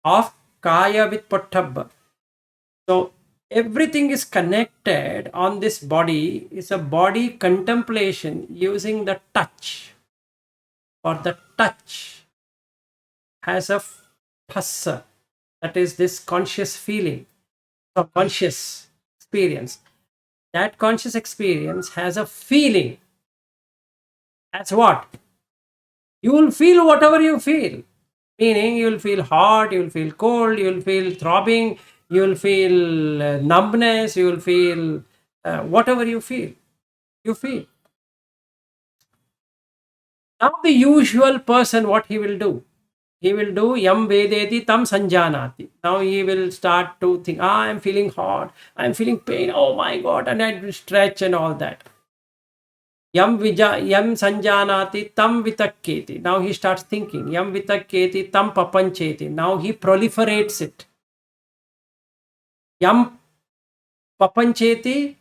of Kaya with Pattabba. So, everything is connected on this body. Is a body contemplation using the touch, or the touch has a phassa, that is this conscious feeling or conscious experience. That conscious experience has a feeling. As what? You will feel whatever you feel, meaning you will feel hot, you will feel cold, you will feel throbbing, you will feel numbness, you will feel whatever you feel. Now the usual person, what he will do? He will do yam vedeti tam sanjanati. Now he will start to think, I am feeling hot, I am feeling pain, oh my god, and I will stretch and all that. Yam sanjanati tam vitakketi. Now he starts thinking, yam vitakketi tam papancheti. Now he proliferates it. Yam papancheti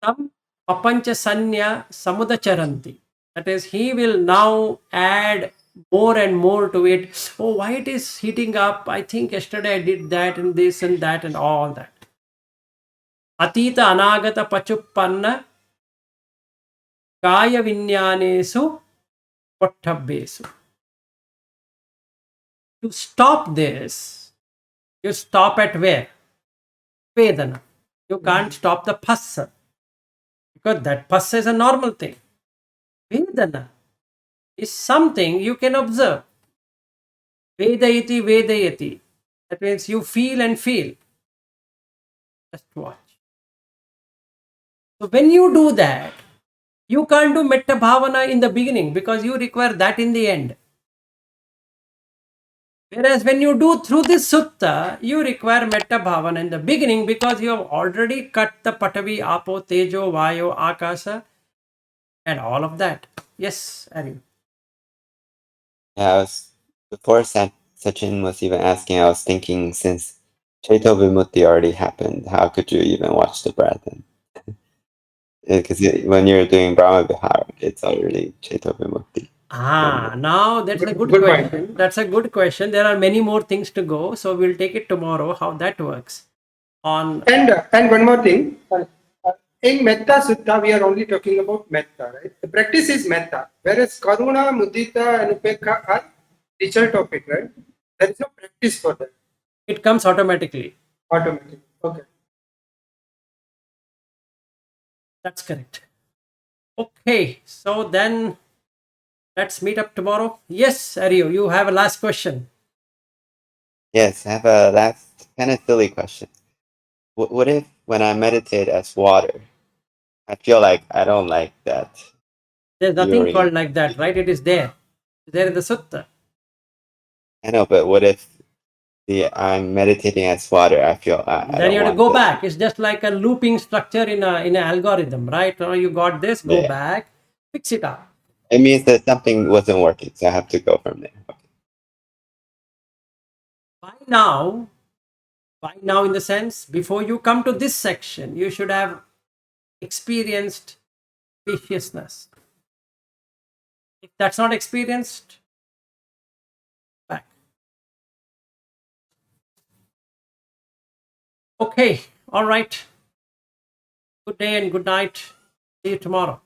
tam papancha sanya samudacharanti. That is, he will now add more and more to it. Oh, why it is heating up? I think yesterday I did that and this and that and all that. Atita anagata pachuppanna kaya vinyanesu pattabbesu. To stop this, you stop at where? Vedana. You can't stop the phassa, because that phassa is a normal thing. Vedana is something you can observe. Vedayati. That means you feel and feel. Just watch. So when you do that, you can't do Metta Bhavana in the beginning because you require that in the end. Whereas when you do through this sutta, you require Metta Bhavana in the beginning because you have already cut the Pathavi, Apo, Tejo, Vayo, Akasa, and all of that. Yes, Aryan. Yeah, before Sachin was even asking, I was thinking since Chaito Vimutti already happened, how could you even watch the breath? Because when you're doing Brahma Vihara, it's already Chaito Vimutti. Now that's a good Good point. question. That's a good question. There are many more things to go, so we'll take it tomorrow how that works. And one more thing. In Metta Sutta, we are only talking about Metta, right? The practice is Metta, whereas Karuna, Muditā, and Upekkha are result of it, right? There is no practice for that. It comes automatically. Automatic. Okay. That's correct. Okay, so then let's meet up tomorrow. Yes, Aryo, you have a last question. Yes, I have a last kind of silly question. What if when I meditate as water, I feel like I don't like that There's nothing urine? called like that, right? It is there. It's there in the sutta. I know, but what if I'm meditating as water? I feel I Then don't you have to want go this. back. It's just like a looping structure in an algorithm, right? Now you got this, go Yeah, back, fix it up. it means that something wasn't working, so I have to go from there. Okay. By now, in the sense, before you come to this section, you should have experienced spaciousness. If that's not experienced, back. Okay, all right. Good day and good night. See you tomorrow.